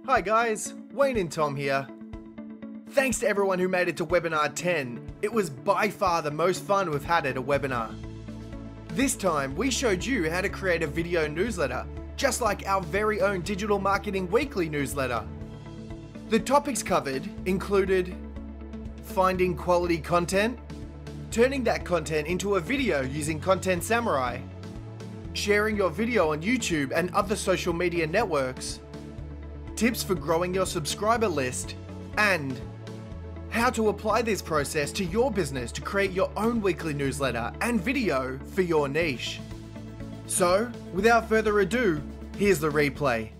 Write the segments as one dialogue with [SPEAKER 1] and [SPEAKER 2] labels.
[SPEAKER 1] Hi guys, Wayne and Tom here. Thanks to everyone who made it to webinar 10. It was by far the most fun we've had at a webinar. This time we showed you how to create a video newsletter, just like our very own Digital Marketing Weekly newsletter. The topics covered included finding quality content, turning that content into a video using Content Samurai, sharing your video on YouTube and other social media networks, tips for growing your subscriber list, and how to apply this process to your business to create your own weekly newsletter and video for your niche. So, without further ado, here's the replay.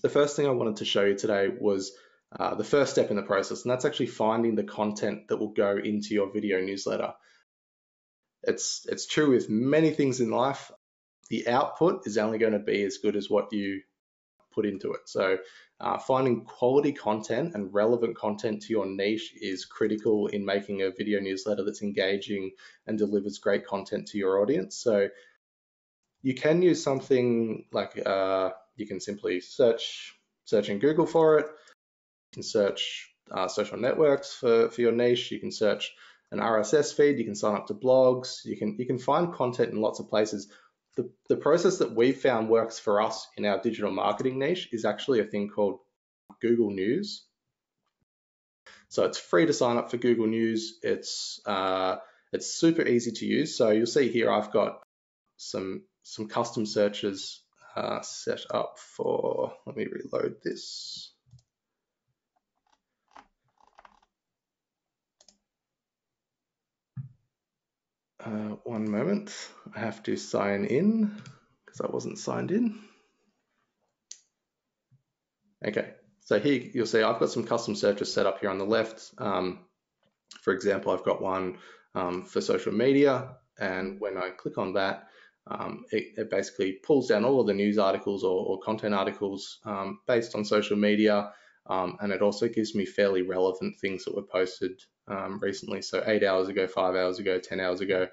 [SPEAKER 2] The first thing I wanted to show you today was the first step in the process, and that's actually finding the content that will go into your video newsletter. It's true with many things in life. The output is only going to be as good as what you put into it. So finding quality content and relevant content to your niche is critical in making a video newsletter that's engaging and delivers great content to your audience. So you can use something like you can simply search in Google for it. You can search social networks for your niche. You can search an RSS feed. You can sign up to blogs. You can find content in lots of places. The process that we've found works for us in our digital marketing niche is actually a thing called Google News. So it's free to sign up for Google News. It's super easy to use. So you'll see here I've got some custom searches set up for, let me reload this. One moment, I have to sign in because I wasn't signed in. Okay, so here you'll see I've got some custom searches set up here on the left. For example, I've got one for social media, and when I click on that, it basically pulls down all of the news articles or content articles based on social media, and it also gives me fairly relevant things that were posted recently, so 8 hours ago, 5 hours ago, 10 hours ago.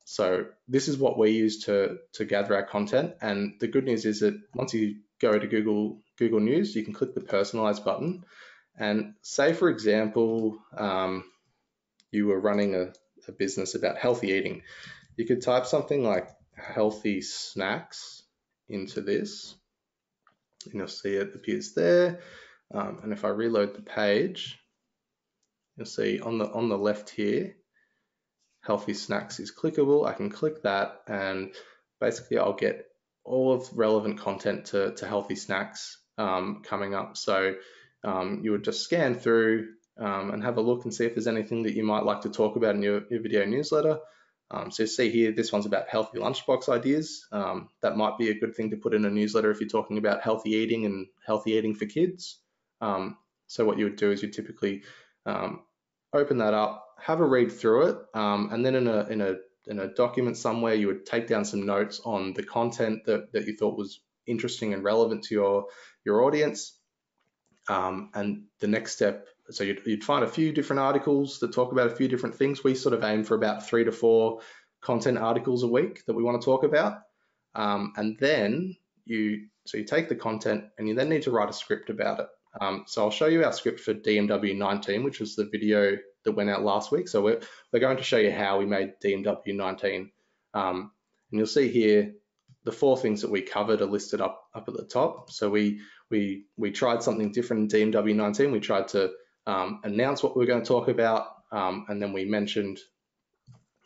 [SPEAKER 2] So this is what we use to gather our content, and the good news is that once you go to Google News, you can click the personalize button, and say for example you were running a business about healthy eating. You could type something like healthy snacks into this, and you'll see it appears there. And if I reload the page, you'll see on the left here, healthy snacks is clickable. I can click that, and basically I'll get all of relevant content to healthy snacks coming up. So you would just scan through and have a look and see if there's anything that you might like to talk about in your video newsletter. So you see here, this one's about healthy lunchbox ideas. That might be a good thing to put in a newsletter if you're talking about healthy eating and healthy eating for kids. So what you would do is you typically open that up, have a read through it, and then in a document somewhere, you would take down some notes on the content that you thought was interesting and relevant to your audience. And the next step, so you'd find a few different articles that talk about a few different things. We sort of aim for about 3 to 4 content articles a week that we want to talk about. And then you take the content and you then need to write a script about it. So I'll show you our script for DMW 19, which was the video that went out last week. So we're going to show you how we made DMW 19. And you'll see here the 4 things that we covered are listed up at the top. So we tried something different in DMW 19. We tried to announce what we were going to talk about, and then we mentioned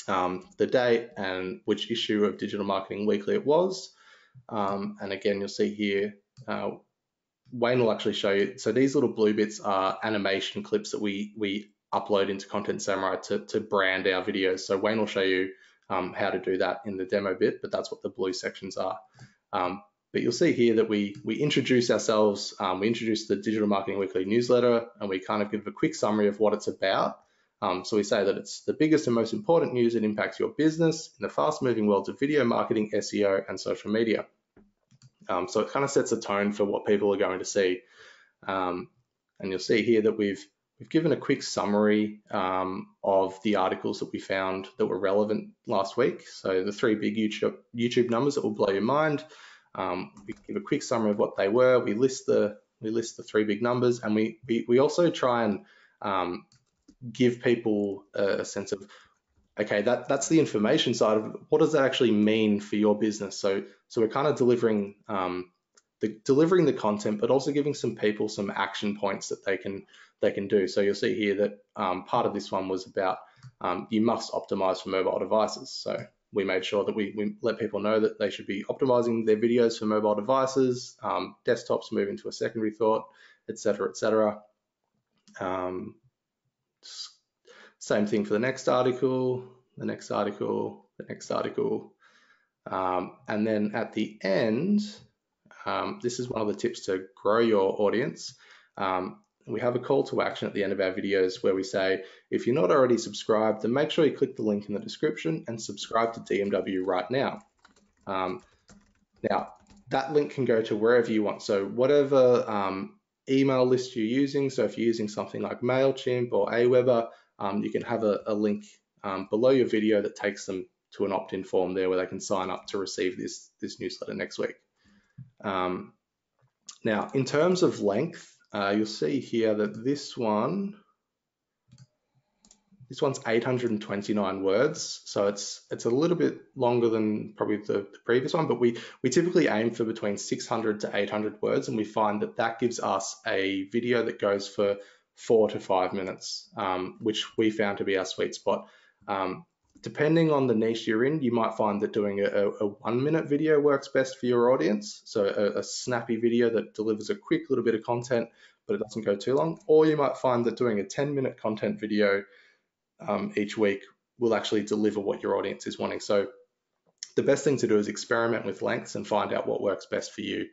[SPEAKER 2] the date and which issue of Digital Marketing Weekly it was. And again, you'll see here, Wayne will actually show you. So these little blue bits are animation clips that we upload into Content Samurai to brand our videos. So Wayne will show you how to do that in the demo bit, but that's what the blue sections are. But you'll see here that we introduce ourselves, we introduce the Digital Marketing Weekly newsletter, and we kind of give a quick summary of what it's about. So we say that it's the biggest and most important news that impacts your business in the fast-moving worlds of video marketing, SEO, and social media. So it kind of sets a tone for what people are going to see. And you'll see here that we've given a quick summary of the articles that we found that were relevant last week. So the 3 big YouTube numbers that will blow your mind. We give a quick summary of what they were. We list the we list the three big numbers, and we also try and give people a sense of, okay, that's the information side of it. What does that actually mean for your business? So we're kind of delivering the content, but also giving some people some action points that they can do. So you'll see here that part of this one was about you must optimize for mobile devices. So we made sure that we let people know that they should be optimizing their videos for mobile devices, desktops moving to a secondary thought, etc., etc. Same thing for the next article, the next article, the next article. And then at the end, this is one of the tips to grow your audience. We have a call to action at the end of our videos where we say, if you're not already subscribed, then make sure you click the link in the description and subscribe to DMW right now. Now, that link can go to wherever you want. So whatever email list you're using, so if you're using something like MailChimp or Aweber, you can have a link below your video that takes them to an opt-in form there where they can sign up to receive this newsletter next week. Now, in terms of length, you'll see here that this one's 829 words, so it's a little bit longer than probably the previous one, but we typically aim for between 600 to 800 words, and we find that gives us a video that goes for 4 to 5 minutes, which we found to be our sweet spot. Depending on the niche you're in, you might find that doing a 1 minute video works best for your audience. So a snappy video that delivers a quick little bit of content, but it doesn't go too long. Or you might find that doing a 10-minute content video each week will actually deliver what your audience is wanting. So the best thing to do is experiment with lengths and find out what works best for you.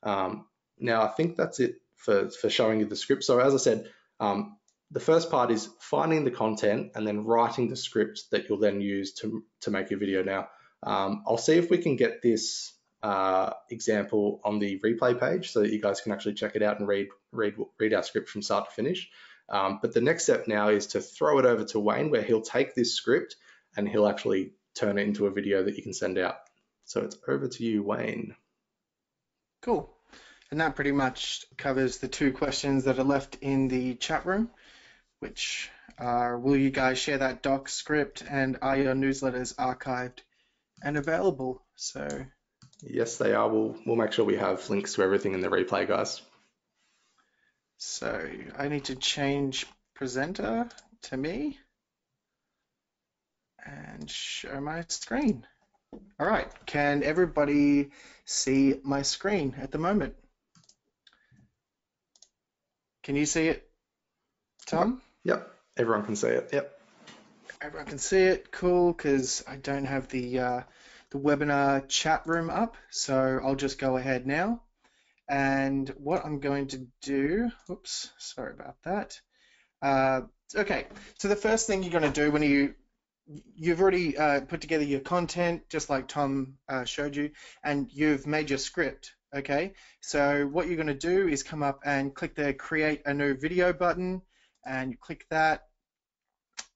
[SPEAKER 2] Now, I think that's it for showing you the script. So as I said, the first part is finding the content and then writing the script that you'll then use to make your video. Now, I'll see if we can get this example on the replay page so that you guys can actually check it out and read our script from start to finish. But the next step now is to throw it over to Wayne, where he'll take this script and he'll actually turn it into a video that you can send out. So it's over to you, Wayne.
[SPEAKER 3] Cool. And that pretty much covers the two questions that are left in the chat room, which are, will you guys share that doc script, and are your newsletters archived and available? So
[SPEAKER 2] yes, they are. We'll make sure we have links to everything in the replay, guys.
[SPEAKER 3] So I need to change presenter to me and show my screen. All right, can everybody see my screen at the moment? Can you see it, Tom?
[SPEAKER 2] Yep, everyone can see it. Yep.
[SPEAKER 3] Everyone can see it. Cool, because I don't have the webinar chat room up, so I'll just go ahead now. And what I'm going to do, oops, sorry about that. Okay, so the first thing you're going to do when you've already put together your content, just like Tom showed you, and you've made your script. Okay, so what you're going to do is come up and click the create a new video button, and you click that.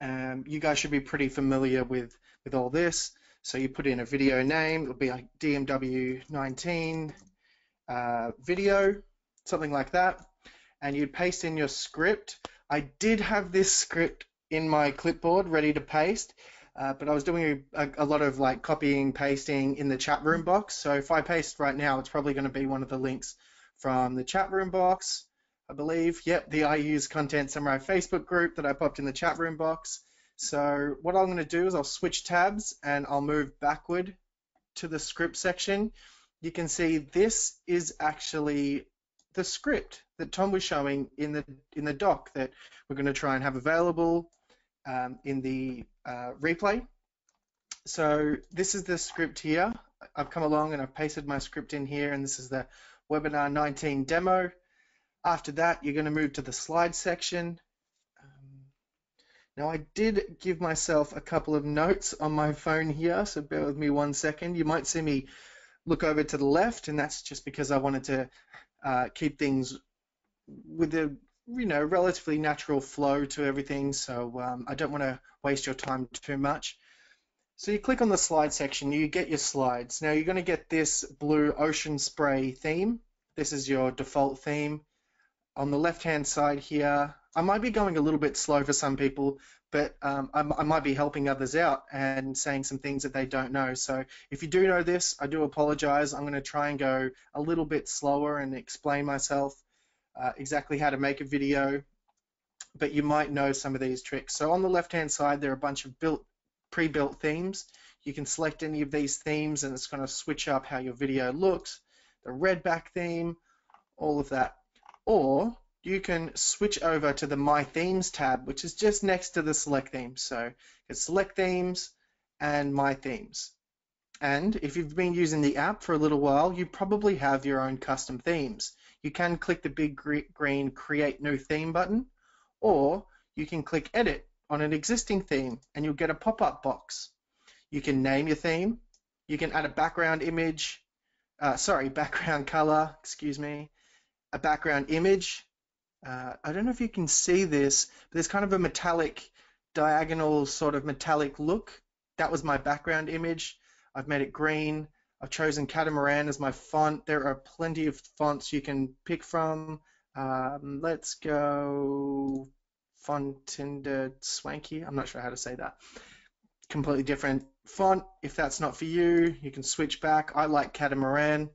[SPEAKER 3] You guys should be pretty familiar with all this. So you put in a video name, it'll be like DMW19 video, something like that, and you paste in your script. I did have this script in my clipboard ready to paste, but I was doing a lot of like copying, pasting in the chat room box. So if I paste right now, it's probably going to be one of the links from the chat room box, I believe. Yep, the I Use Content Samurai Facebook group that I popped in the chat room box. So what I'm going to do is I'll switch tabs and I'll move backward to the script section. You can see this is actually the script that Tom was showing in the doc that we're going to try and have available in the replay. So this is the script here. I've come along and I've pasted my script in here, and this is the webinar 19 demo. After that, you're going to move to the slide section. Now, I did give myself a couple of notes on my phone here, so bear with me 1 second. You might see me look over to the left, and that's just because I wanted to keep things with a relatively natural flow to everything, so I don't want to waste your time too much. So you click on the slide section, you get your slides. Now you're going to get this blue ocean spray theme. This is your default theme. on the left-hand side here, I might be going a little bit slow for some people, but I might be helping others out and saying some things that they don't know. So if you do know this, I do apologize. I'm going to try and go a little bit slower and explain myself exactly how to make a video, but you might know some of these tricks. So on the left-hand side, there are a bunch of pre-built themes. You can select any of these themes and it's going to switch up how your video looks, the red back theme, all of that. Or you can switch over to the My Themes tab, which is just next to the Select Themes. So it's Select Themes and My Themes. And if you've been using the app for a little while, you probably have your own custom themes. You can click the big green Create New Theme button, or you can click Edit on an existing theme and you'll get a pop-up box. You can name your theme. You can add a background image, background color, excuse me, a background image. I don't know if you can see this, but there's kind of a metallic, diagonal sort of metallic look. That was my background image. I've made it green. I've chosen Catamaran as my font. There are plenty of fonts you can pick from. Let's go Fontinder Swanky. I'm not sure how to say that. Completely different font. If that's not for you, you can switch back. I like Catamaran.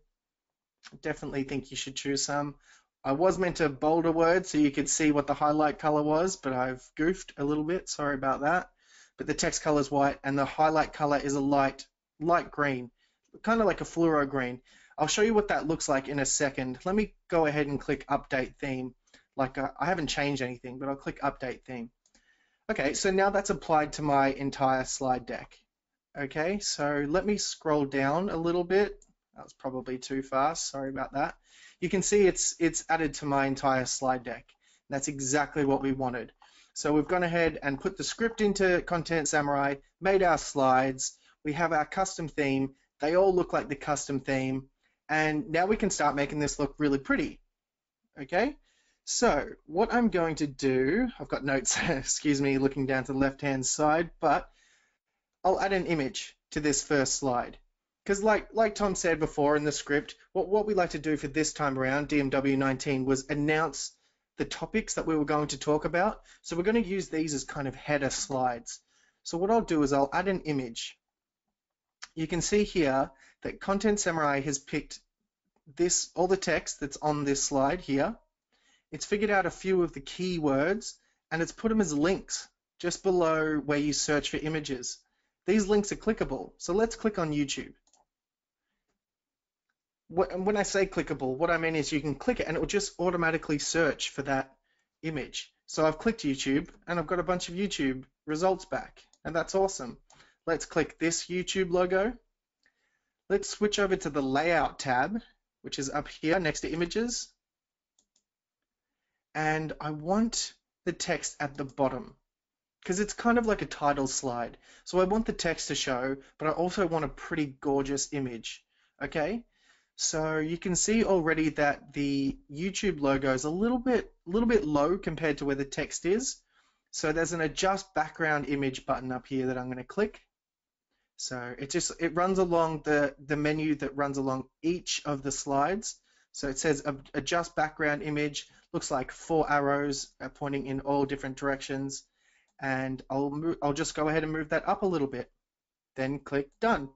[SPEAKER 3] Definitely think you should choose some. I was meant to bolder words so you could see what the highlight color was, but I've goofed a little bit. Sorry about that. But the text color is white and the highlight color is a light green, kind of like a fluoro green. I'll show you what that looks like in a second. Let me go ahead and click Update Theme. I haven't changed anything, but I'll click Update Theme. Okay, so now that's applied to my entire slide deck. Okay, so let me scroll down a little bit. That was probably too fast. Sorry about that. You can see it's added to my entire slide deck. That's exactly what we wanted. So we've gone ahead and put the script into Content Samurai, made our slides. We have our custom theme. They all look like the custom theme. And now we can start making this look really pretty. Okay, so what I'm going to do, I've got notes, excuse me, looking down to the left-hand side, but I'll add an image to this first slide. Because like Tom said before in the script, what we like to do for this time around, DMW 19, was announce the topics that we were going to talk about. So we're going to use these as kind of header slides. So what I'll do is I'll add an image. You can see here that Content Samurai has picked all the text that's on this slide here. It's figured out a few of the keywords and it's put them as links just below where you search for images. These links are clickable. So let's click on YouTube. When I say clickable, what I mean is you can click it and it will just automatically search for that image. So I've clicked YouTube and I've got a bunch of YouTube results back, and that's awesome. Let's click this YouTube logo. Let's switch over to the Layout tab, which is up here next to Images. And I want the text at the bottom because it's kind of like a title slide. So I want the text to show, but I also want a pretty gorgeous image. Okay. So you can see already that the YouTube logo is a little bit low compared to where the text is. So there's an Adjust Background Image button up here that I'm going to click. So it runs along the menu that runs along each of the slides. So it says Adjust Background Image, looks like 4 arrows pointing in all different directions. And I'll just go ahead and move that up a little bit. Then click Done.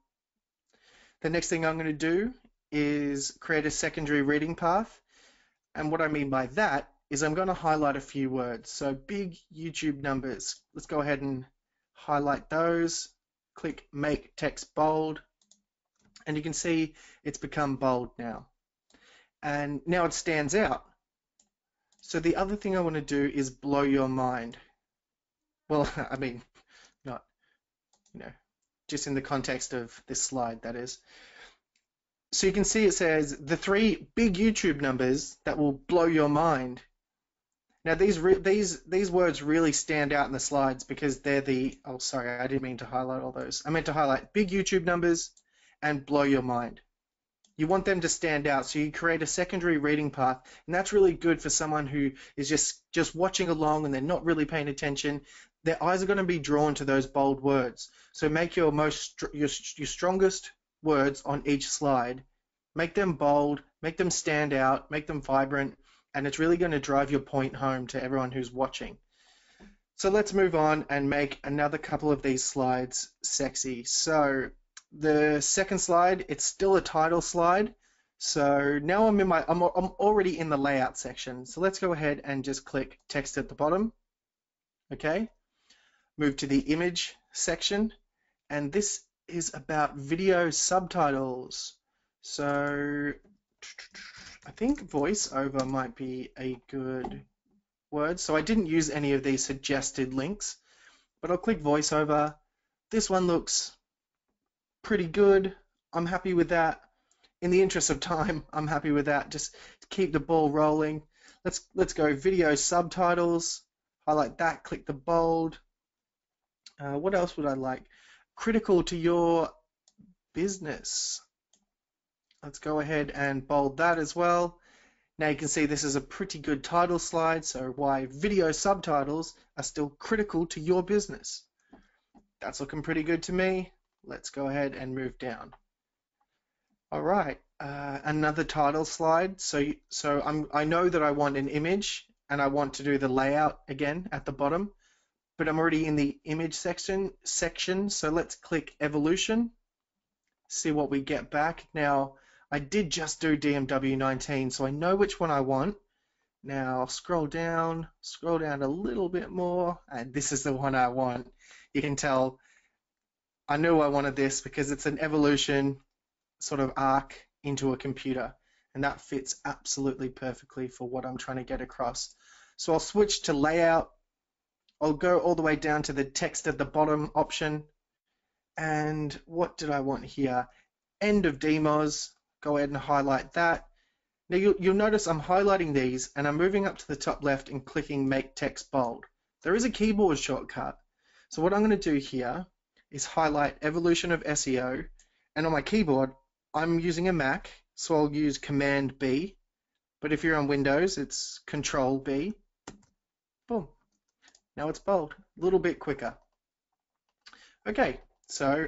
[SPEAKER 3] The next thing I'm going to do is create a secondary reading path. And what I mean by that is I'm going to highlight a few words. So big YouTube numbers. Let's go ahead and highlight those. Click Make Text Bold. And you can see it's become bold now. And now it stands out. So the other thing I want to do is blow your mind. Well, I mean, not, just in the context of this slide, that is. So you can see it says the 3 big YouTube numbers that will blow your mind. Now these words really stand out in the slides because they're oh sorry, I didn't mean to highlight all those. I meant to highlight big YouTube numbers and blow your mind. You want them to stand out, so you create a secondary reading path, and that's really good for someone who is just watching along and they're not really paying attention. Their eyes are going to be drawn to those bold words. So make your strongest words on each slide. Make them bold, make them stand out, make them vibrant, and it's really going to drive your point home to everyone who's watching. So let's move on and make another couple of these slides sexy. So the second slide, it's still a title slide. So now I'm already in the layout section. So let's go ahead and just click text at the bottom. Okay. Move to the image section, and this is about video subtitles. So I think voiceover might be a good word. So I didn't use any of these suggested links, but I'll click voiceover. This one looks pretty good. I'm happy with that. In the interest of time, I'm happy with that. Just keep the ball rolling. Let's go video subtitles. Highlight that, click the bold. What else would I like? Critical to your business. Let's go ahead and bold that as well. Now you can see this is a pretty good title slide, so why video subtitles are still critical to your business. That's looking pretty good to me. Let's go ahead and move down. All right, another title slide. So I know that I want an image and I want to do the layout again at the bottom, but I'm already in the image section. So let's click evolution, see what we get back. Now, I did just do DMW 19, so I know which one I want. Now I'll scroll down a little bit more, and this is the one I want. You can tell I knew I wanted this because it's an evolution sort of arc into a computer, and that fits absolutely perfectly for what I'm trying to get across. So I'll switch to layout. I'll go all the way down to the text at the bottom option. And what did I want here? End of demos. Go ahead and highlight that. Now you'll notice I'm highlighting these and I'm moving up to the top left and clicking make text bold. There is a keyboard shortcut. So what I'm going to do here is highlight evolution of SEO, and on my keyboard I'm using a Mac, so I'll use Command B, but if you're on Windows it's Control B. Boom. Now it's bold, a little bit quicker. Okay, so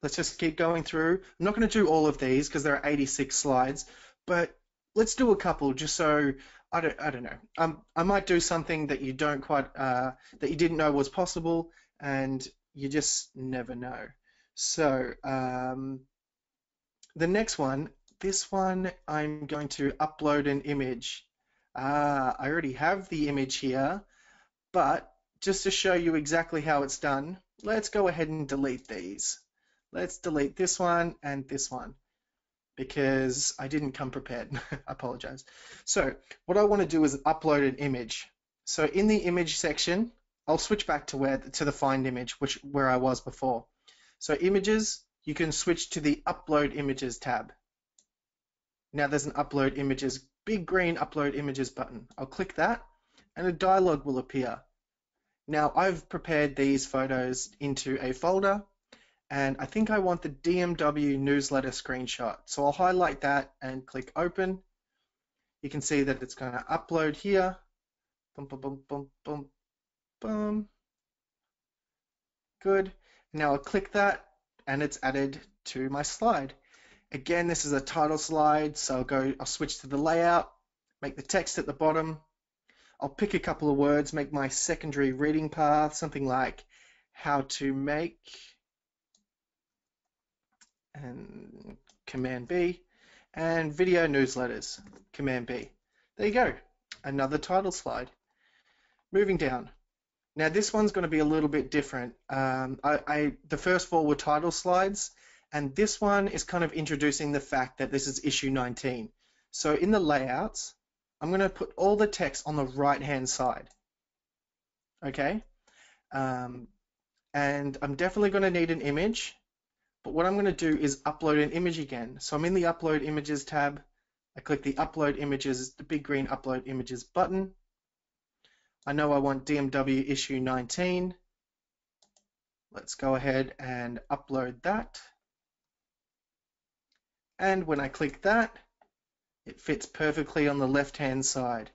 [SPEAKER 3] let's just keep going through. I'm not going to do all of these because there are 86 slides, but let's do a couple just so I don't know. I might do something that you don't quite that you didn't know was possible, and you just never know. So the next one, this one, I'm going to upload an image. I already have the image here, but just to show you exactly how it's done, let's go ahead and delete these. Let's delete this one and this one because I didn't come prepared. I apologize. So what I want to do is upload an image. So in the image section, I'll switch back to the find image, where I was before. So images, you can switch to the upload images tab. Now there's an upload images, big green upload images button. I'll click that and a dialog will appear. Now I've prepared these photos into a folder, and I think I want the DMW newsletter screenshot. So I'll highlight that and click open. You can see that it's going to upload here. Boom, boom, boom, boom, boom, boom. Good. Now I'll click that and it's added to my slide. Again, this is a title slide, so I'll switch to the layout, make the text at the bottom. I'll pick a couple of words, make my secondary reading path, something like how to make, and Command B, and video newsletters, Command B. There you go, another title slide. Moving down. Now this one's going to be a little bit different. The first four were title slides, and this one is kind of introducing the fact that this is issue 19. So in the layouts, I'm going to put all the text on the right-hand side. Okay? And I'm definitely going to need an image, but what I'm going to do is upload an image again. So I'm in the Upload Images tab. I click the Upload Images, the big green Upload Images button. I know I want DMW issue 19. Let's go ahead and upload that. And when I click that, it fits perfectly on the left-hand side.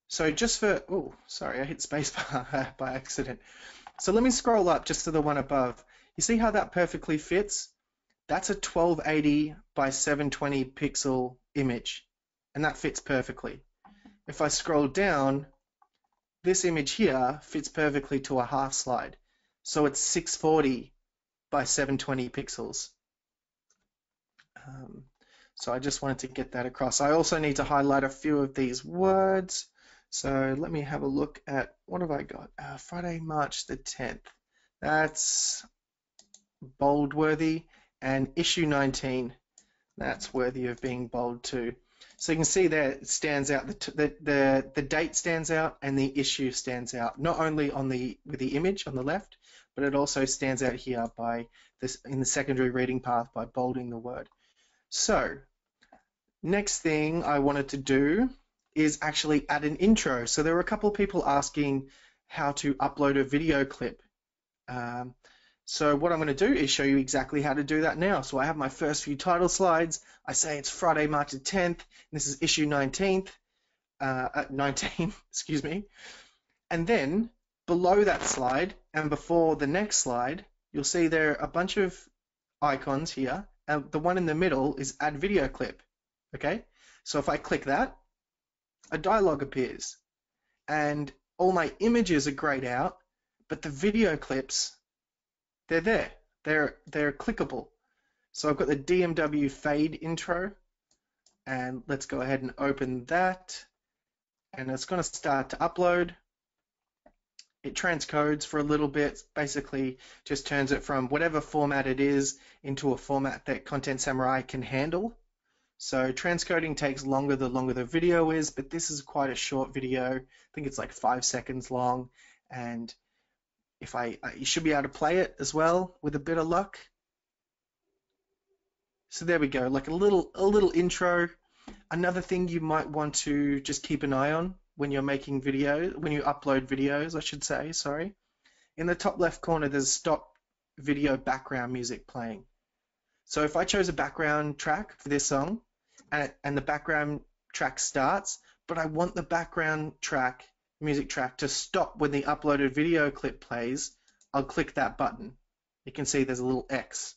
[SPEAKER 3] So just for, oh, sorry, I hit spacebar by accident. So let me scroll up just to the one above. You see how that perfectly fits? That's a 1280 by 720 pixel image. and that fits perfectly. If I scroll down, this image here fits perfectly to a half slide. So it's 640 by 720 pixels. So I just wanted to get that across. I also need to highlight a few of these words. So let me have a look at, what have I got? Friday, March the 10th. That's bold worthy. And issue 19, that's worthy of being bold too. So you can see there it stands out, the date stands out and the issue stands out, not only on with the image on the left, but it also stands out here by this in the secondary reading path by bolding the word. So next thing I wanted to do is actually add an intro. So there were a couple of people asking how to upload a video clip. So what I'm going to do is show you exactly how to do that now. So I have my first few title slides. I say it's Friday, March the 10th. And this is issue 19, excuse me. And then below that slide and before the next slide, you'll see there are a bunch of icons here. And the one in the middle is add video clip. Okay. So if I click that, a dialog appears and all my images are grayed out, but the video clips, they're there. They're clickable. So I've got the DMW fade intro, and let's go ahead and open that. And it's going to start to upload. It transcodes for a little bit, basically just turns it from whatever format it is into a format that Content Samurai can handle. So transcoding takes longer the longer the video is, but this is quite a short video. I think it's like 5 seconds long, and if you should be able to play it as well with a bit of luck. So there we go, like a little intro. Another thing you might want to just keep an eye on when you're making videos, when you upload videos, I should say, sorry. In the top left corner, there's stop video background music playing. So if I chose a background track for this song, and the background track starts, but I want the background track, music track, to stop when the uploaded video clip plays, I'll click that button. You can see there's a little X.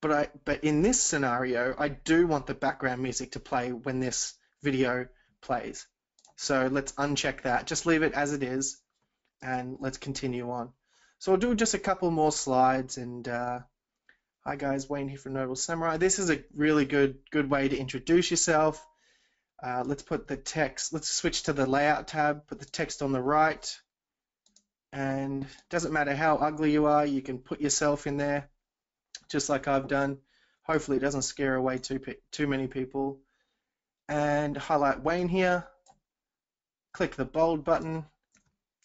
[SPEAKER 3] But in this scenario, I do want the background music to play when this video plays. So let's uncheck that. Just leave it as it is, and let's continue on. So I'll do just a couple more slides. And hi guys, Wayne here from Notable Samurai. This is a really good way to introduce yourself. Let's put the text. Let's switch to the layout tab. Put the text on the right. And it doesn't matter how ugly you are, you can put yourself in there, just like I've done. Hopefully it doesn't scare away too many people. And highlight Wayne here. Click the bold button.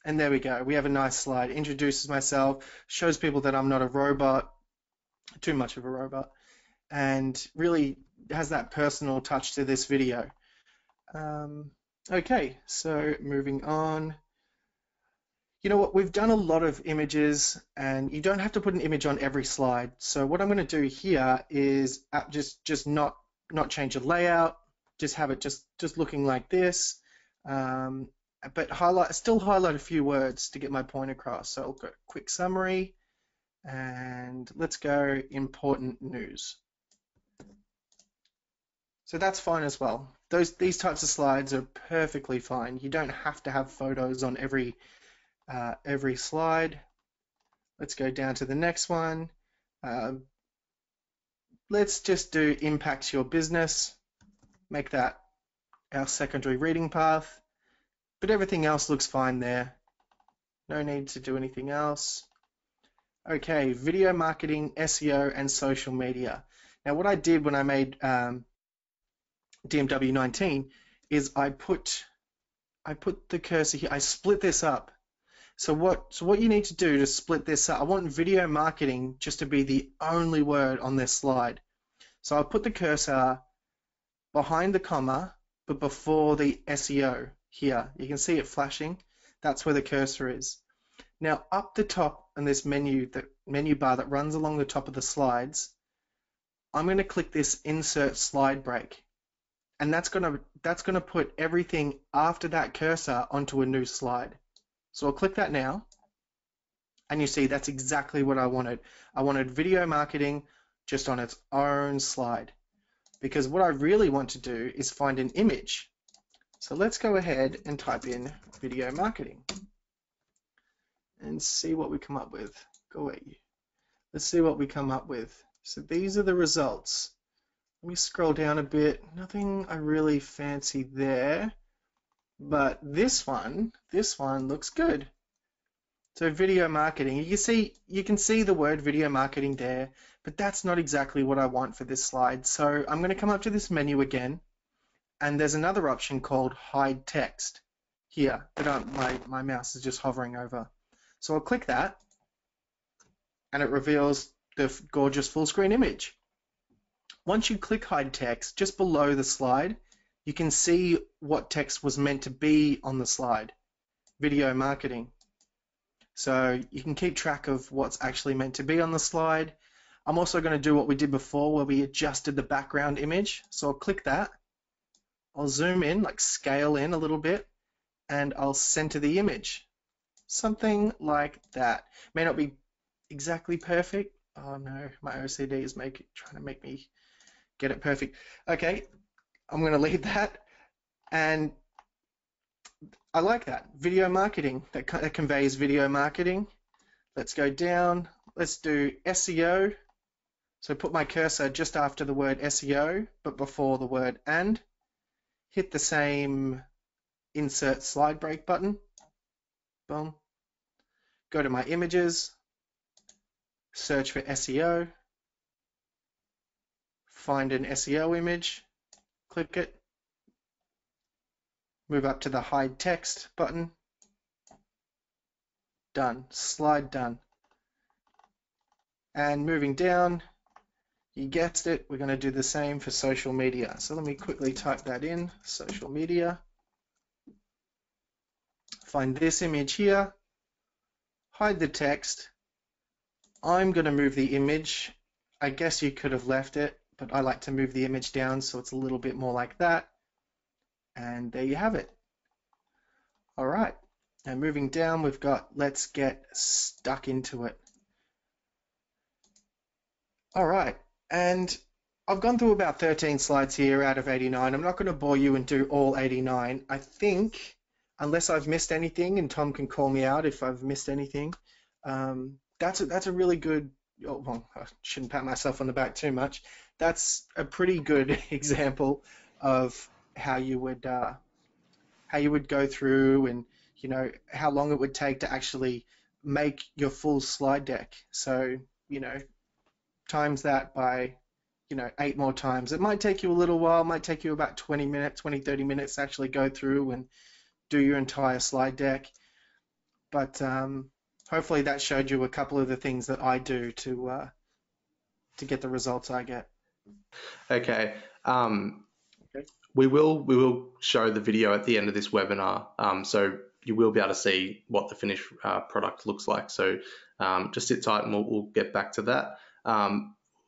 [SPEAKER 3] And there we go. We have a nice slide. Introduces myself, shows people that I'm not a robot, too much of a robot, and really has that personal touch to this video. Okay, so moving on. You know what, we've done a lot of images, and you don't have to put an image on every slide. So what I'm going to do here is just not change the layout, just have it just looking like this, but still highlight a few words to get my point across. So I'll go quick summary, and let's go important news. So that's fine as well. These types of slides are perfectly fine. You don't have to have photos on every slide. Let's go down to the next one. Let's just do impacts your business. Make that our secondary reading path. But everything else looks fine there. No need to do anything else. Okay, video marketing, SEO, and social media. Now what I did when I made DMW 19 is I put the cursor here. I split this up. So what you need to do to split this up, I want video marketing just to be the only word on this slide. So I'll put the cursor behind the comma, but before the SEO here. You can see it flashing. That's where the cursor is. Now up the top in this menu bar that runs along the top of the slides, I'm going to click this insert slide break. And that's going to put everything after that cursor onto a new slide. So I'll click that now, and you see that's exactly what I wanted. I wanted video marketing just on its own slide. because what I really want to do is find an image. So let's go ahead and type in video marketing and see what we come up with. Go away. Let's see what we come up with. So these are the results. Let me scroll down a bit. Nothing I really fancy there, but this one looks good. So video marketing, you can see the word video marketing there, but that's not exactly what I want for this slide. So I'm going to come up to this menu again, and there's another option called hide text here that my mouse is just hovering over. So I'll click that, and it reveals the gorgeous full screen image. Once you click hide text, just below the slide, you can see what text was meant to be on the slide, video marketing. So you can keep track of what's actually meant to be on the slide. I'm also going to do what we did before where we adjusted the background image. So I'll click that. I'll zoom in, like scale in a little bit, and I'll center the image. Something like that. May not be exactly perfect. Oh no, my OCD is trying to make me get it perfect. Okay, I'm going to leave that. And I like that. Video marketing, that conveys video marketing. Let's go down. Let's do SEO. So put my cursor just after the word SEO, but before the word and. Hit the same insert slide break button. Boom. Go to my images. Search for SEO. Find an SEO image. Click it. Move up to the hide text button. Done. Slide done. And moving down, you guessed it, we're going to do the same for social media. So let me quickly type that in, social media. Find this image here. Hide the text. I'm going to move the image. I guess you could have left it, but I like to move the image down so it's a little bit more like that. And there you have it. All right. Now moving down, we've got let's get stuck into it. All right. And I've gone through about 13 slides here out of 89. I'm not going to bore you and do all 89. I think, unless I've missed anything, and Tom can call me out if I've missed anything, that's a really good, well, I shouldn't pat myself on the back too much. That's a pretty good example of how you would go through and, you know, how long it would take to actually make your full slide deck. So, you know, times that by, you know, 8 more times. It might take you a little while, it might take you about 20 minutes, 20, 30 minutes to actually go through and do your entire slide deck. But hopefully that showed you a couple of the things that I do to get the results I get.
[SPEAKER 2] Okay. We will show the video at the end of this webinar, so you will be able to see what the finished product looks like. So just sit tight and we'll get back to that.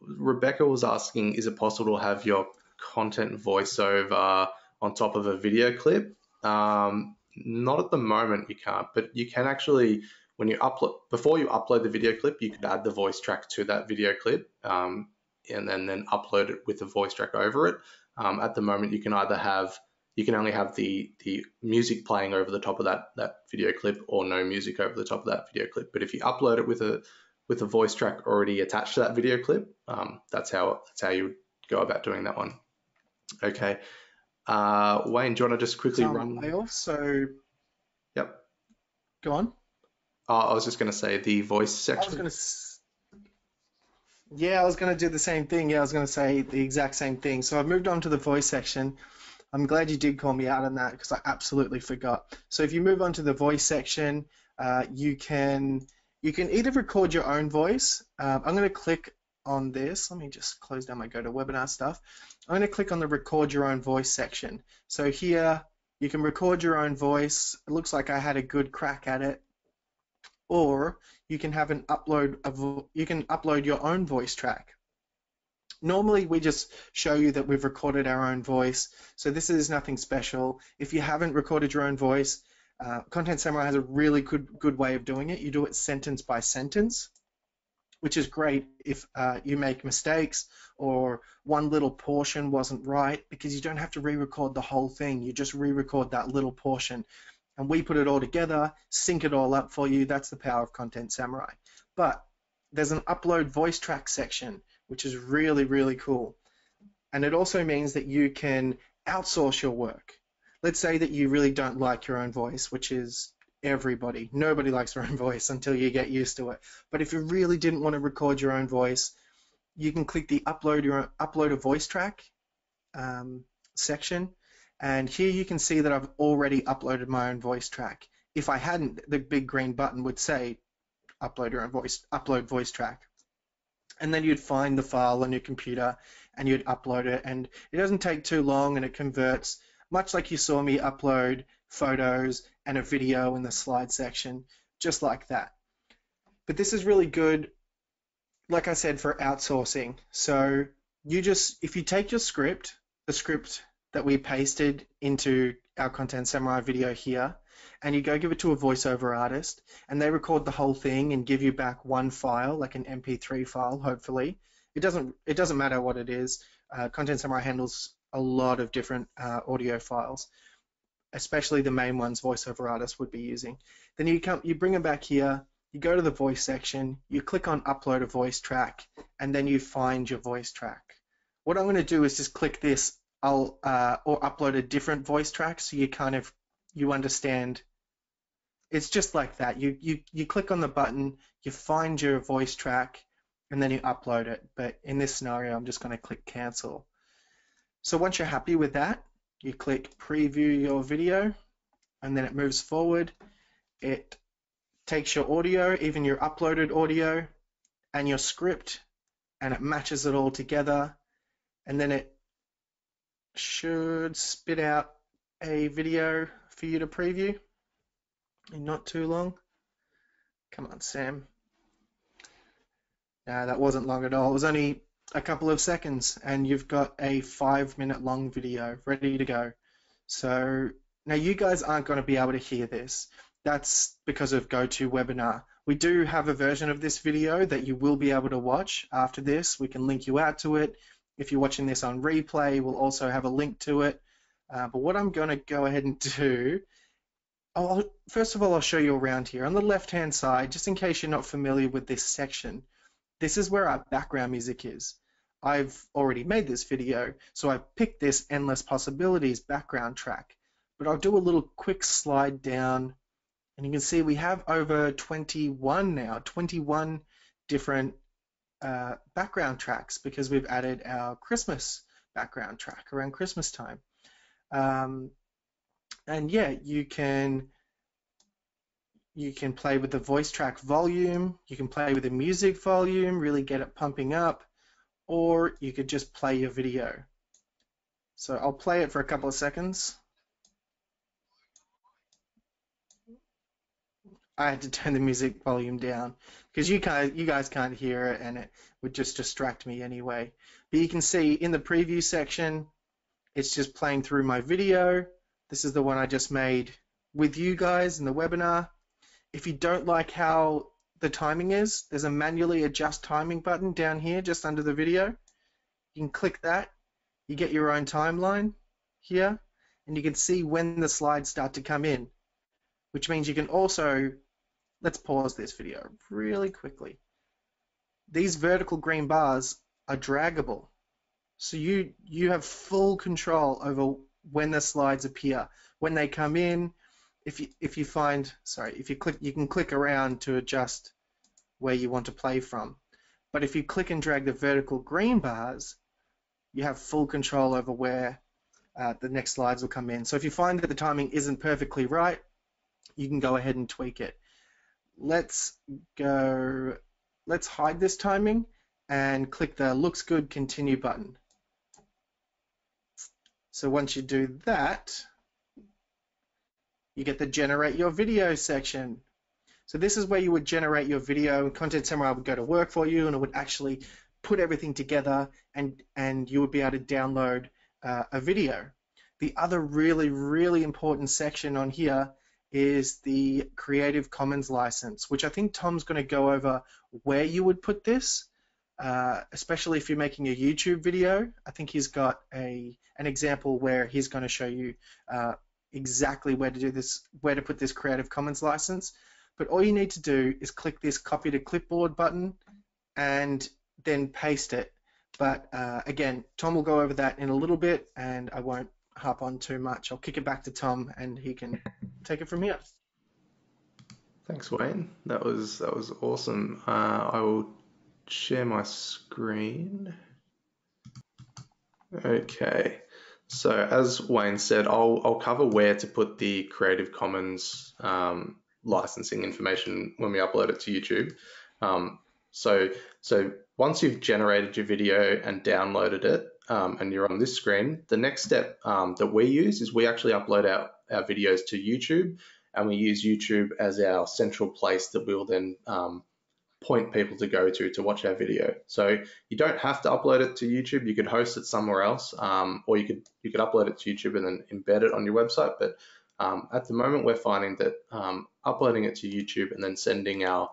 [SPEAKER 2] Rebecca was asking, is it possible to have your content voiceover on top of a video clip? Not at the moment, you can't, but you can actually, when you upload, before you upload the video clip, you could add the voice track to that video clip and then upload it with the voice track over it. At the moment, you can only have the music playing over the top of that video clip, or no music over the top of that video clip. But if you upload it with a voice track already attached to that video clip, that's how you would go about doing that one. Okay, Wayne, do you want to just quickly run?
[SPEAKER 3] I also.
[SPEAKER 2] Yep.
[SPEAKER 3] Go on.
[SPEAKER 2] I was just going to say the voice section.
[SPEAKER 3] I was going to do the same thing. Yeah, I was going to say the exact same thing. So I've moved on to the voice section. I'm glad you did call me out on that because I absolutely forgot. So if you move on to the voice section, you can either record your own voice. I'm going to click on this. Let me just close down my GoToWebinar stuff. I'm going to click on the record your own voice section. So here you can record your own voice. It looks like I had a good crack at it. Or you can have you can upload your own voice track. Normally we just show you that we've recorded our own voice, so this is nothing special. If you haven't recorded your own voice, Content Samurai has a really good way of doing it. You do it sentence by sentence. which is great if you make mistakes or one little portion wasn't right, because you don't have to re-record the whole thing. You just re-record that little portion, and we put it all together, sync it all up for you. That's the power of Content Samurai. But there's an upload voice track section, which is really, really cool. And it also means that you can outsource your work. Let's say that you really don't like your own voice, which is everybody. Nobody likes their own voice until you get used to it. But if you really didn't want to record your own voice, you can click the upload a voice track section. And here you can see that I've already uploaded my own voice track. If I hadn't, the big green button would say upload voice track. And then you'd find the file on your computer and you'd upload it, and it doesn't take too long, and it converts, much like you saw me upload photos and a video in the slide section, just like that. But this is really good, like I said, for outsourcing. So if you take your script, the script that we pasted into our Content Samurai video here, and you go give it to a voiceover artist, and they record the whole thing and give you back one file, like an MP3 file, hopefully. It doesn't matter what it is. Content Samurai handles a lot of different audio files, especially the main ones voiceover artists would be using. Then you bring them back here, you go to the voice section, you click on upload a voice track, and then you find your voice track. What I'm going to do is just click this, or upload a different voice track, so you understand. It's just like that. You click on the button, you find your voice track, and then you upload it. But in this scenario, I'm just going to click cancel. So once you're happy with that, you click preview your video, and then it moves forward. It takes your audio, even your uploaded audio, and your script, and it matches it all together, and then it should spit out a video for you to preview in not too long. Come on, Sam. No, that wasn't long at all. It was only a couple of seconds, and you've got a 5-minute long video ready to go. So now you guys aren't going to be able to hear this. That's because of GoToWebinar. We do have a version of this video that you will be able to watch after this. We can link you out to it. If you're watching this on replay, we'll also have a link to it. But what I'm going to go ahead and do, first of all, I'll show you around here. On the left-hand side, just in case you're not familiar with this section, this is where our background music is. I've already made this video, so I've picked this Endless Possibilities background track. But I'll do a little quick slide down, and you can see we have over 21 now, 21 different background tracks, because we've added our Christmas background track around Christmas time. And yeah, you can play with the voice track volume, you can play with the music volume, really get it pumping up, or you could just play your video. So I'll play it for a couple of seconds. I had to turn the music volume down because you guys can't hear it, and it would just distract me anyway. But you can see in the preview section, it's just playing through my video. This is the one I just made with you guys in the webinar. If you don't like how the timing is, there's a manually adjust timing button down here just under the video. You can click that. You get your own timeline here, and you can see when the slides start to come in, which means you can also, let's pause this video really quickly. These vertical green bars are draggable. So you have full control over when the slides appear, when they come in. If you click, you can click around to adjust where you want to play from. But if you click and drag the vertical green bars, you have full control over where the next slides will come in. So if you find that the timing isn't perfectly right, you can go ahead and tweak it. Let's hide this timing and click the looks good continue button. So once you do that, you get the generate your video section. So this is where you would generate your video, and Content Samurai would go to work for you, and it would actually put everything together, and you would be able to download a video. The other really, really important section on here is the Creative Commons license, which I think Tom's going to go over where you would put this, especially if you're making a YouTube video. I think he's got an example where he's going to show you exactly where to do this, where to put this Creative Commons license. But all you need to do is click this copy to clipboard button and then paste it. But again, Tom will go over that in a little bit, and I won't harp on too much. I'll kick it back to Tom, and he can take it from here.
[SPEAKER 2] Thanks, Wayne. That was awesome. I will share my screen. Okay. So as Wayne said, I'll cover where to put the Creative Commons licensing information when we upload it to YouTube. So once you've generated your video and downloaded it, and you're on this screen, the next step that we use is we actually upload our videos to YouTube, and we use YouTube as our central place that we'll then point people to go to watch our video. So you don't have to upload it to YouTube. You could host it somewhere else, or you could upload it to YouTube and then embed it on your website. But at the moment, we're finding that uploading it to YouTube and then sending our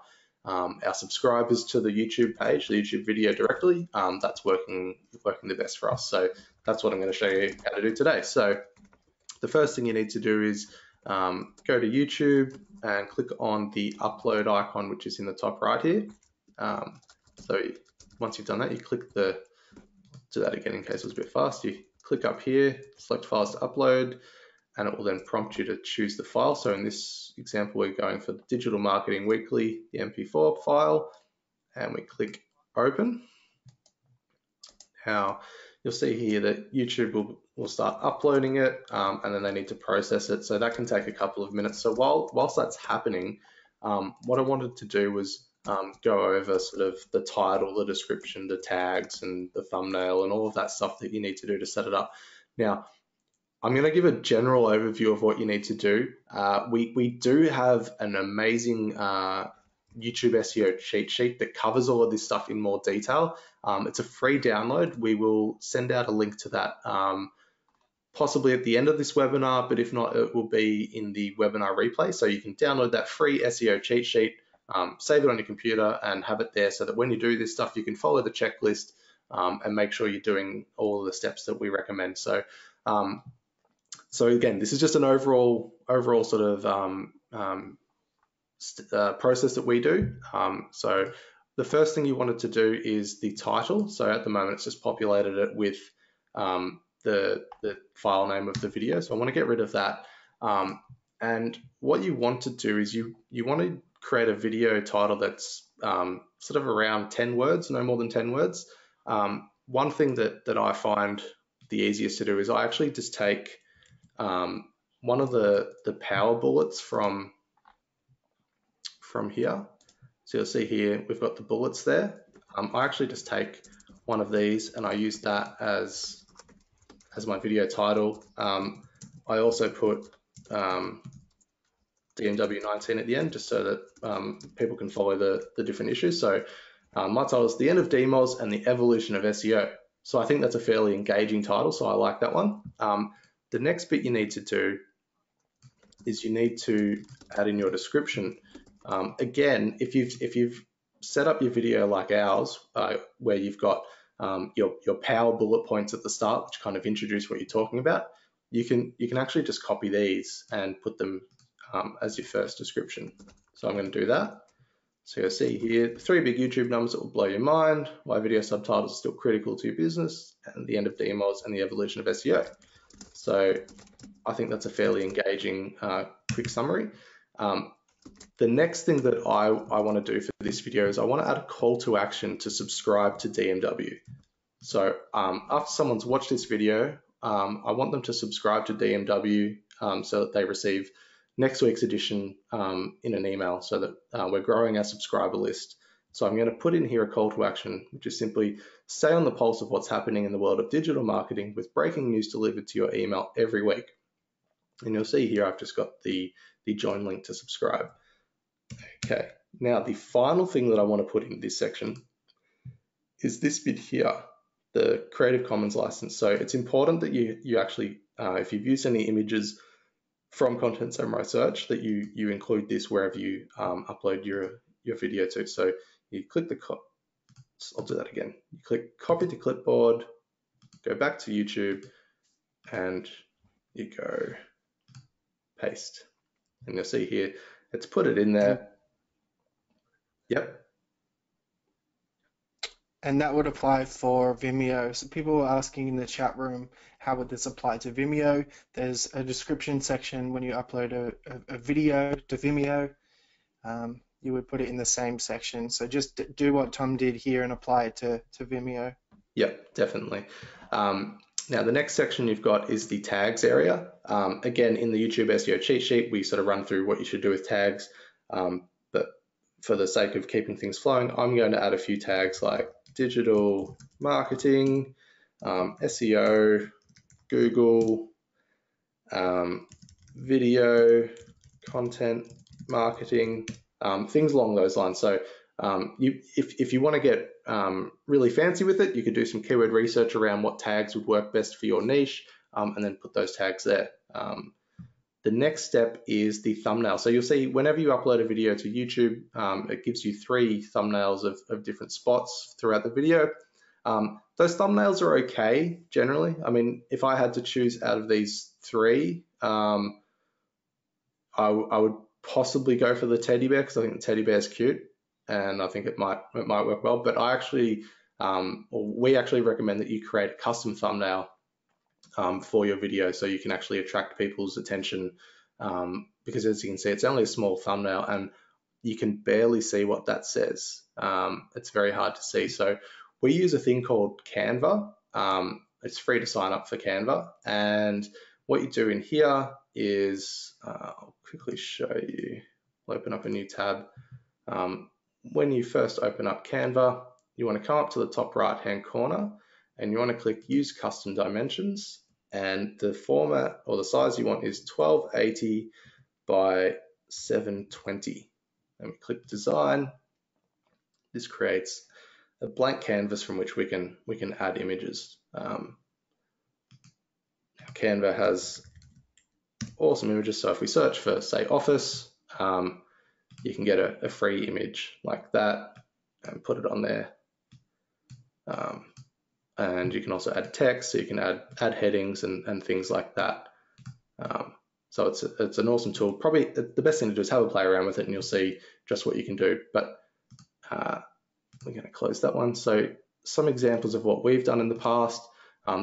[SPEAKER 2] subscribers to the YouTube page, the YouTube video directly, that's working the best for us. So that's what I'm going to show you how to do today. So the first thing you need to do is go to YouTube and click on the upload icon, which is in the top right here. So once you've done that, you click do that again in case it was a bit fast. You click up here, select files to upload, and it will then prompt you to choose the file. So in this example, we're going for the Digital Marketing Weekly, the MP4 file, and we click open. Now, you'll see here that YouTube will start uploading it, and then they need to process it. So that can take a couple of minutes. So whilst that's happening, what I wanted to do was go over sort of the title, the description, the tags, and the thumbnail, and all of that stuff that you need to do to set it up. Now, I'm going to give a general overview of what you need to do. We do have an amazing YouTube SEO cheat sheet that covers all of this stuff in more detail. It's a free download. We will send out a link to that possibly at the end of this webinar, but if not, it will be in the webinar replay. So you can download that free SEO cheat sheet, save it on your computer, and have it there so that when you do this stuff, you can follow the checklist and make sure you're doing all of the steps that we recommend. So again, this is just an overall sort of process that we do. So the first thing you wanted to do is the title. So at the moment, it's just populated it with the file name of the video. So I want to get rid of that. And what you want to do is you want to create a video title that's sort of around 10 words, no more than 10 words. One thing that I find the easiest to do is I actually just take one of the power bullets from here. So you'll see here, we've got the bullets there. I actually just take one of these and I use that as my video title. I also put DMW19 at the end, just so that people can follow the different issues. So my title is The End of DMOS and the Evolution of SEO. So I think that's a fairly engaging title, so I like that one. The next bit you need to do is you need to add in your description. Again, if you've set up your video like ours, where you've got your power bullet points at the start, which kind of introduce what you're talking about, you can actually just copy these and put them as your first description. So I'm going to do that. So you'll see here, 3 big YouTube numbers that will blow your mind, why video subtitles are still critical to your business, and the end of DMOs and the evolution of SEO. So I think that's a fairly engaging, quick summary. The next thing that I want to do for this video is I want to add a call to action to subscribe to DMW. So after someone's watched this video, I want them to subscribe to DMW so that they receive next week's edition in an email, so that we're growing our subscriber list. So I'm going to put in here a call to action, which is simply stay on the pulse of what's happening in the world of digital marketing with breaking news delivered to your email every week. And you'll see here I've just got the join link to subscribe. Okay, now the final thing that I want to put in this section is this bit here, the Creative Commons license. So it's important that you actually, if you've used any images from Content Samurai Search that you include this wherever you upload your video to. So you click I'll do that again. You click copy to clipboard, go back to YouTube, and you go paste. And you'll see here, it's put it in there. Yep.
[SPEAKER 3] And that would apply for Vimeo. So people were asking in the chat room, how would this apply to Vimeo? There's a description section when you upload a video to Vimeo. You would put it in the same section. So just do what Tom did here and apply it to Vimeo.
[SPEAKER 2] Yep, definitely. Now the next section you've got is the tags area. Again, in the YouTube SEO cheat sheet, we sort of run through what you should do with tags. But for the sake of keeping things flowing, I'm going to add a few tags like digital marketing, SEO, Google, video, content marketing, things along those lines. So if you want to get really fancy with it, you could do some keyword research around what tags would work best for your niche, and then put those tags there. The next step is the thumbnail. So you'll see whenever you upload a video to YouTube, it gives you 3 thumbnails of different spots throughout the video. Those thumbnails are okay generally. I mean, if I had to choose out of these 3, I would possibly go for the teddy bear because I think the teddy bear is cute and I think it might work well. But we actually recommend that you create a custom thumbnail for your video so you can actually attract people's attention, because as you can see, it's only a small thumbnail and you can barely see what that says. It's very hard to see. So we use a thing called Canva. It's free to sign up for Canva, and what you do in here is, I'll quickly show you. I'll open up a new tab. When you first open up Canva, you want to come up to the top right hand corner and you want to click use custom dimensions, and the format or the size you want is 1280 by 720. And we click design. This creates a blank canvas from which we can add images. Canva has awesome images. So if we search for, say, office, you can get a free image like that and put it on there. And you can also add text, so you can add headings and things like that. So it's an awesome tool. Probably the best thing to do is have a play around with it and you'll see just what you can do. But we're going to close that one. So some examples of what we've done in the past.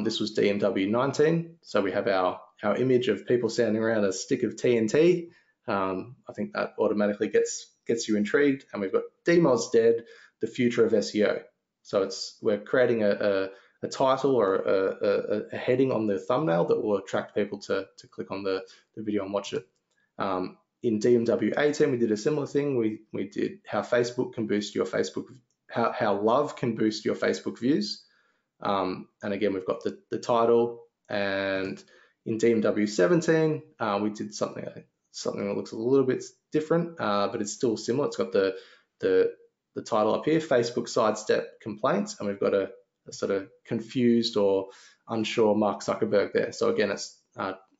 [SPEAKER 2] This was DMW 19. So we have our image of people standing around a stick of TNT. I think that automatically gets you intrigued. And we've got DMOZ Dead, the future of SEO. So we're creating a title or a heading on the thumbnail that will attract people to click on the video and watch it. In DMW 18, we did a similar thing. We did how Facebook can boost your Facebook, how love can boost your Facebook views. And again, we've got the title. And in DMW 17, we did something that looks a little bit different, but it's still similar. It's got the title up here, Facebook sidestep complaints, and we've got a sort of confused or unsure Mark Zuckerberg there. So again, it's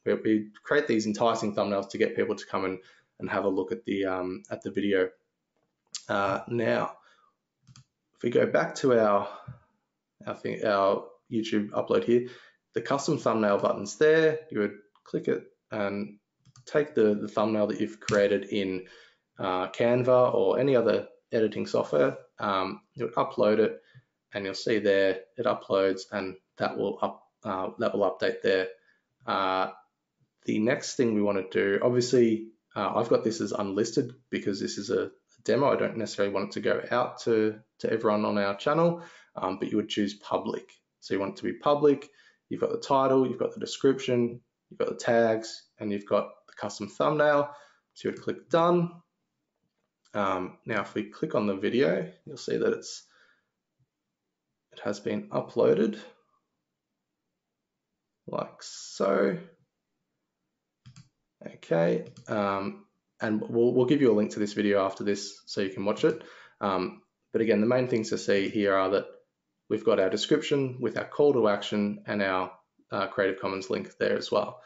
[SPEAKER 2] we create these enticing thumbnails to get people to come and have a look at the video. Now, if we go back to our YouTube upload here, the custom thumbnail button's there. You would click it and take the thumbnail that you've created in Canva or any other editing software. You would upload it, and you'll see there it uploads, and that will update there. The next thing we want to do, obviously, I've got this as unlisted because this is a demo. I don't necessarily want it to go out to everyone on our channel, but you would choose public. So you want it to be public. You've got the title, you've got the description, you've got the tags, and you've got the custom thumbnail. So you would click done. Now, if we click on the video, you'll see that it has been uploaded like so. Okay, and we'll give you a link to this video after this so you can watch it. But again, the main things to see here are that we've got our description with our call to action and our Creative Commons link there as well.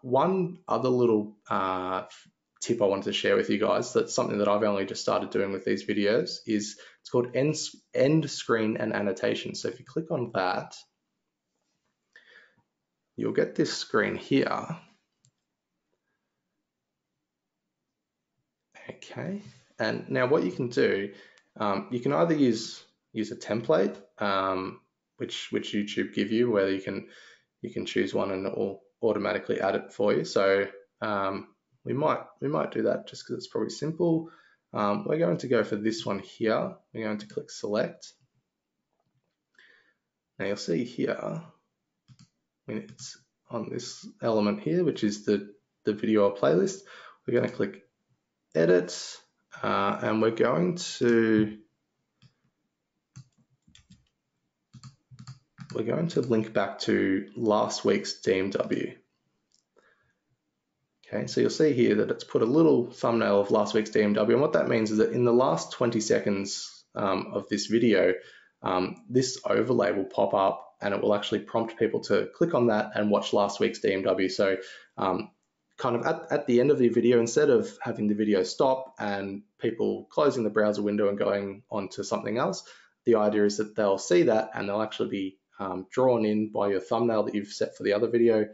[SPEAKER 2] One other little tip I wanted to share with you guys, that's something that I've only just started doing with these videos, is it's called End Screen Annotation. So if you click on that, you'll get this screen here. Okay, and now what you can do, you can either use a template, which YouTube give you, where you can choose one and it will automatically add it for you. So we might do that just because it's probably simple. We're going to go for this one here. We're going to click select. Now you'll see here, when it's on this element here, which is the video or playlist, we're going to click edit, and we're going to link back to last week's DMW. Okay, so you'll see here that it's put a little thumbnail of last week's DMW, and what that means is that in the last 20 seconds of this video, this overlay will pop up and it will actually prompt people to click on that and watch last week's DMW. So kind of at the end of the video, instead of having the video stop and people closing the browser window and going on to something else, the idea is that they'll see that and they'll actually be drawn in by your thumbnail that you've set for the other video,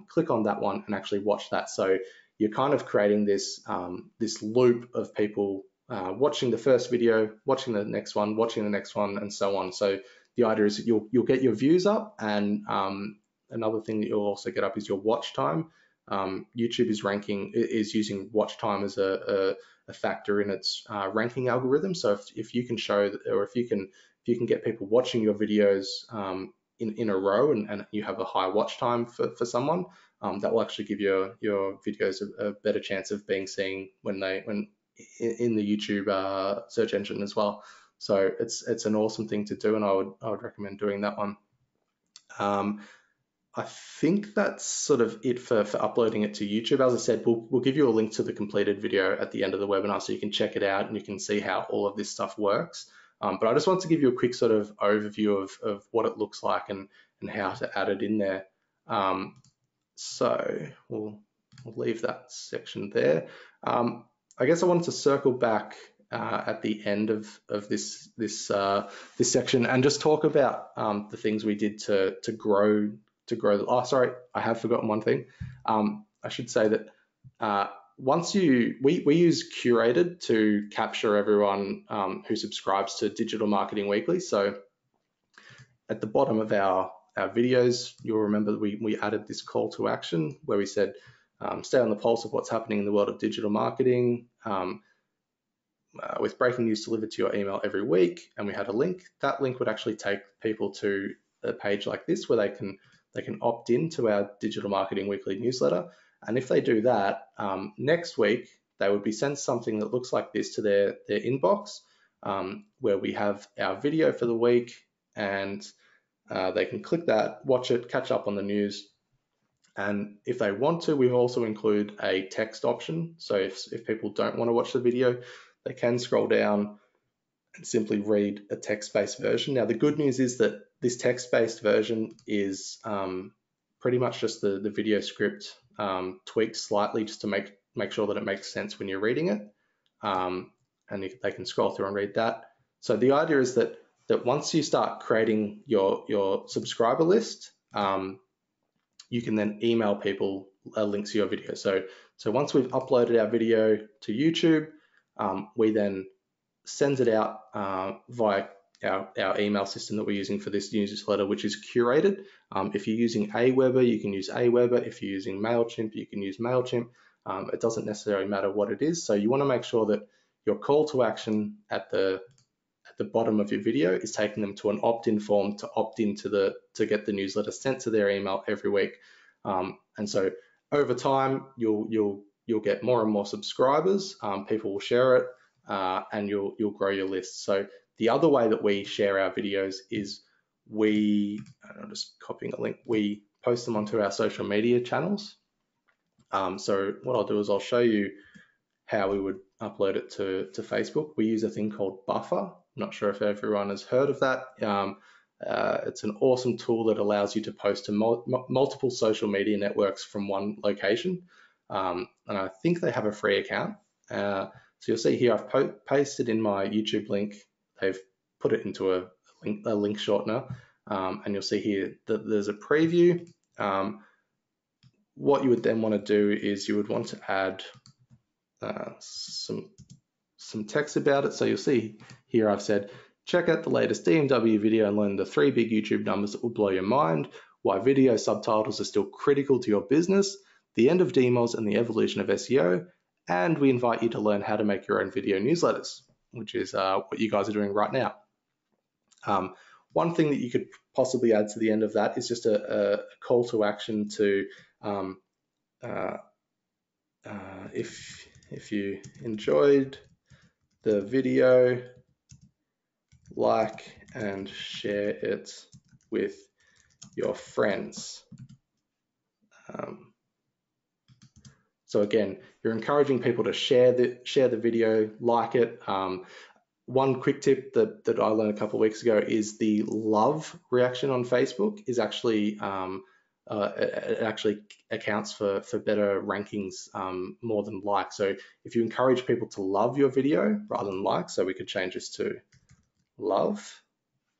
[SPEAKER 2] click on that one and actually watch that. So you're kind of creating this this loop of people watching the first video, watching the next one, watching the next one, and so on. So the idea is that you'll get your views up, and another thing that you'll also get up is your watch time. YouTube is using watch time as a factor in its ranking algorithm. So if you can show that, or if you can get people watching your videos in a row, and you have a high watch time for someone, that will actually give your videos a better chance of being seen when in the YouTube search engine as well. So it's an awesome thing to do, and I would recommend doing that one. I think that's sort of it for uploading it to YouTube. As I said, we'll give you a link to the completed video at the end of the webinar so you can check it out and you can see how all of this stuff works. But I just want to give you a quick sort of overview of what it looks like and how to add it in there. So we'll leave that section there. I guess I wanted to circle back at the end of this section and just talk about the things we did to grow. Oh, sorry, I have forgotten one thing. I should say that once we use curated to capture everyone who subscribes to Digital Marketing Weekly. So at the bottom of our videos, you'll remember that we added this call to action where we said, stay on the pulse of what's happening in the world of digital marketing, with breaking news delivered to your email every week. And we had a link. That link would actually take people to a page like this where they can opt in to our Digital Marketing Weekly newsletter. And if they do that, next week, they would be sent something that looks like this to their inbox, where we have our video for the week, and they can click that, watch it, catch up on the news. And if they want to, we also include a text option. So if people don't want to watch the video, they can scroll down and simply read a text-based version. Now, the good news is that this text-based version is pretty much just the video script tweaked slightly just to make sure that it makes sense when you're reading it. And they can scroll through and read that. So the idea is that once you start creating your subscriber list, you can then email people a link to your video. So once we've uploaded our video to YouTube, we then send it out via our email system that we're using for this newsletter, which is curated. If you're using Aweber, you can use Aweber. If you're using MailChimp, you can use MailChimp. It doesn't necessarily matter what it is. So you want to make sure that your call to action at the bottom of your video is taking them to an opt-in form to opt in to get the newsletter sent to their email every week. And so over time, you'll get more and more subscribers. People will share it, and you'll grow your list. So the other way that we share our videos is I'm just copying a link, we post them onto our social media channels. So what I'll do is I'll show you how we would upload it to Facebook. We use a thing called Buffer. I'm not sure if everyone has heard of that. It's an awesome tool that allows you to post to multiple social media networks from one location. And I think they have a free account. So you'll see here I've pasted in my YouTube link. They've put it into a link shortener. And you'll see here that there's a preview. What you would then want to do is you would want to add some text about it. So you'll see here I've said, check out the latest DMW video and learn the 3 big YouTube numbers that will blow your mind, why video subtitles are still critical to your business, the end of DMOs and the evolution of SEO, and we invite you to learn how to make your own video newsletters, which is what you guys are doing right now. One thing that you could possibly add to the end of that is just a call to action to if you enjoyed the video, like and share it with your friends. So again, you're encouraging people to share the video, like it. One quick tip that I learned a couple of weeks ago is the love reaction on Facebook is actually it actually accounts for better rankings more than like. So if you encourage people to love your video rather than like, so we could change this to love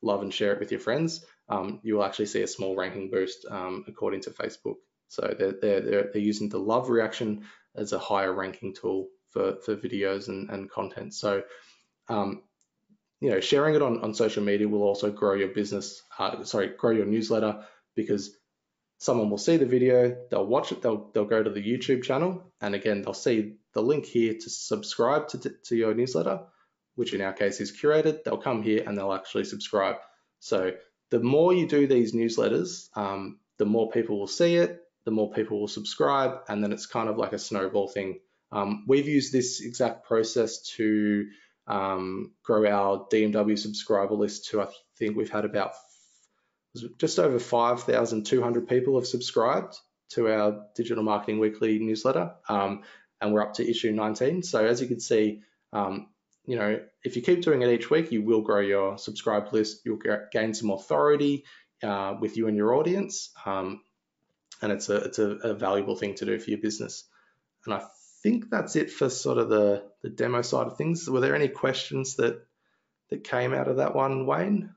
[SPEAKER 2] and share it with your friends, you will actually see a small ranking boost according to Facebook. So they're using the love reaction as a higher ranking tool for videos and content. So sharing it on social media will also grow your business, grow your newsletter, because someone will see the video, they'll watch it, they'll go to the YouTube channel, and again, they'll see the link here to subscribe to your newsletter, which in our case is curated. They'll come here and they'll actually subscribe. So the more you do these newsletters, the more people will see it, the more people will subscribe, and then it's kind of like a snowball thing. We've used this exact process to grow our DMW subscriber list to, I think we've had about just over 5,200 people have subscribed to our Digital Marketing Weekly newsletter, and we're up to issue 19. So as you can see, if you keep doing it each week, you will grow your subscribe list. You'll gain some authority with you and your audience, and it's a valuable thing to do for your business. And I think that's it for sort of the demo side of things. Were there any questions that came out of that one, Wayne?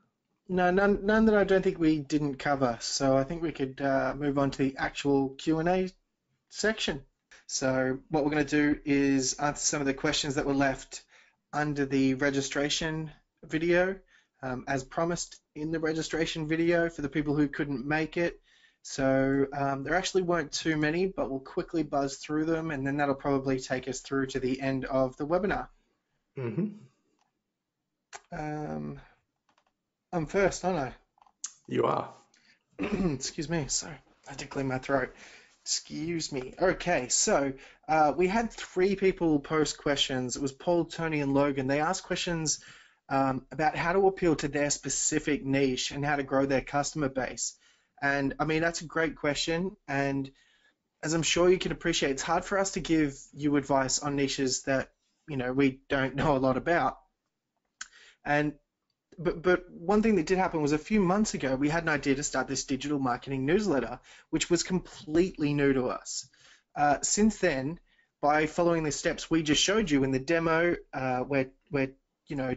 [SPEAKER 3] No, none that I don't think we didn't cover. So I think we could move on to the actual Q&A section. So what we're going to do is answer some of the questions that were left under the registration video, as promised in the registration video for the people who couldn't make it. So there actually weren't too many, but we'll quickly buzz through them, and then that'll probably take us through to the end of the webinar.
[SPEAKER 2] Mm-hmm.
[SPEAKER 3] I'm first, aren't I?
[SPEAKER 2] You are.
[SPEAKER 3] Excuse me. Sorry, I had to clear my throat. Excuse me. Okay, so we had 3 people post questions. It was Paul, Tony, and Logan. They asked questions about how to appeal to their specific niche and how to grow their customer base. And I mean, that's a great question. And as I'm sure you can appreciate, it's hard for us to give you advice on niches that, we don't know a lot about. But one thing that did happen was a few months ago, we had an idea to start this digital marketing newsletter, which was completely new to us. Since then, by following the steps we just showed you in the demo, where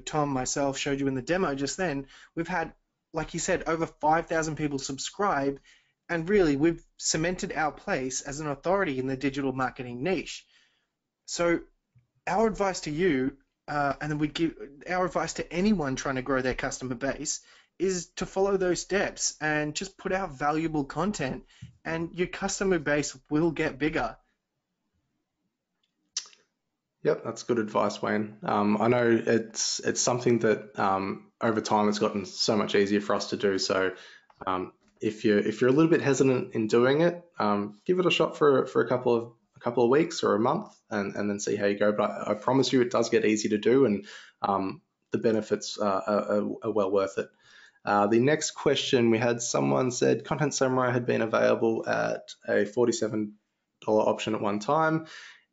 [SPEAKER 3] Tom, myself showed you in the demo just then, we've had, like you said, over 5,000 people subscribe, and really we've cemented our place as an authority in the digital marketing niche. So our advice to you, and then we give our advice to anyone trying to grow their customer base, is to follow those steps and just put out valuable content, and your customer base will get bigger.
[SPEAKER 2] Yep, that's good advice, Wayne. I know it's something that over time it's gotten so much easier for us to do. So if you're a little bit hesitant in doing it, give it a shot for a couple of weeks or a month, and then see how you go. But I promise you, it does get easy to do, and the benefits are well worth it. The next question we had, someone said Content Samurai had been available at a $47 option at one time.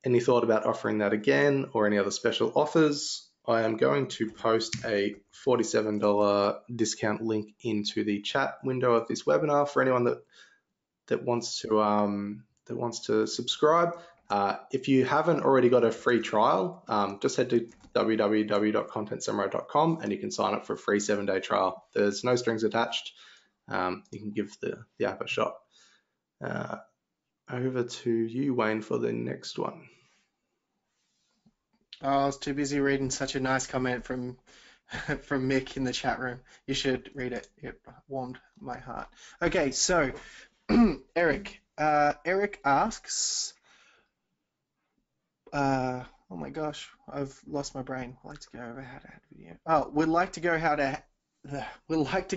[SPEAKER 2] Any thought about offering that again, or any other special offers? I am going to post a $47 discount link into the chat window of this webinar for anyone that wants to subscribe. If you haven't already got a free trial, just head to www.contentsamurai.com and you can sign up for a free 7-day trial. There's no strings attached. You can give the app a shot. Over to you, Wayne, for the next one.
[SPEAKER 3] Oh, I was too busy reading such a nice comment from from Mick in the chat room. You should read it. It warmed my heart. Okay, so Eric. Eric asks, oh my gosh, I've lost my brain. I'd like to go over how to add video. Oh, we'd like to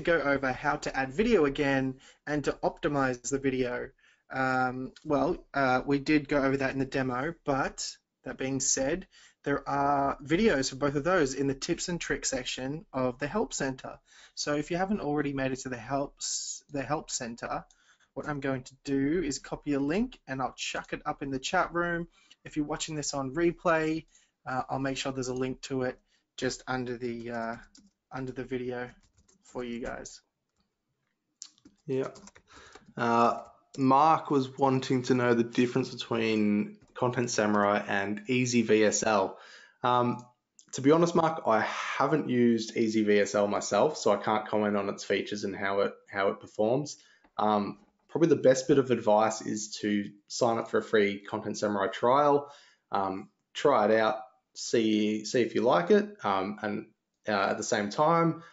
[SPEAKER 3] go over how to add video again and to optimize the video. We did go over that in the demo, but that being said, there are videos for both of those in the tips and tricks section of the Help Center. So if you haven't already made it to the Help Center, what I'm going to do is copy a link and I'll chuck it up in the chat room. If you're watching this on replay, I'll make sure there's a link to it just under the video for you guys.
[SPEAKER 2] Yeah. Mark was wanting to know the difference between Content Samurai and Easy VSL. To be honest, Mark, I haven't used Easy VSL myself, so I can't comment on its features and how it performs. Probably the best bit of advice is to sign up for a free Content Samurai trial, try it out, see if you like it, and at the same time,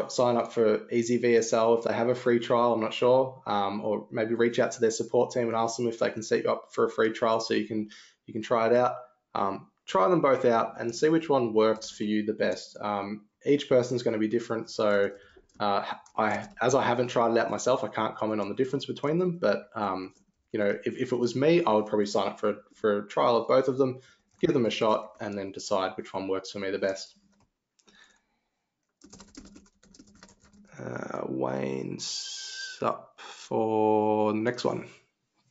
[SPEAKER 2] sign up for Easy VSL if they have a free trial. I'm not sure, or maybe reach out to their support team and ask them if they can set you up for a free trial so you can try it out. Try them both out and see which one works for you the best. Each person's going to be different, so as I haven't tried it out myself, I can't comment on the difference between them. But if it was me, I would probably sign up for a trial of both of them, give them a shot, and then decide which one works for me the best. Wayne's up for the next one.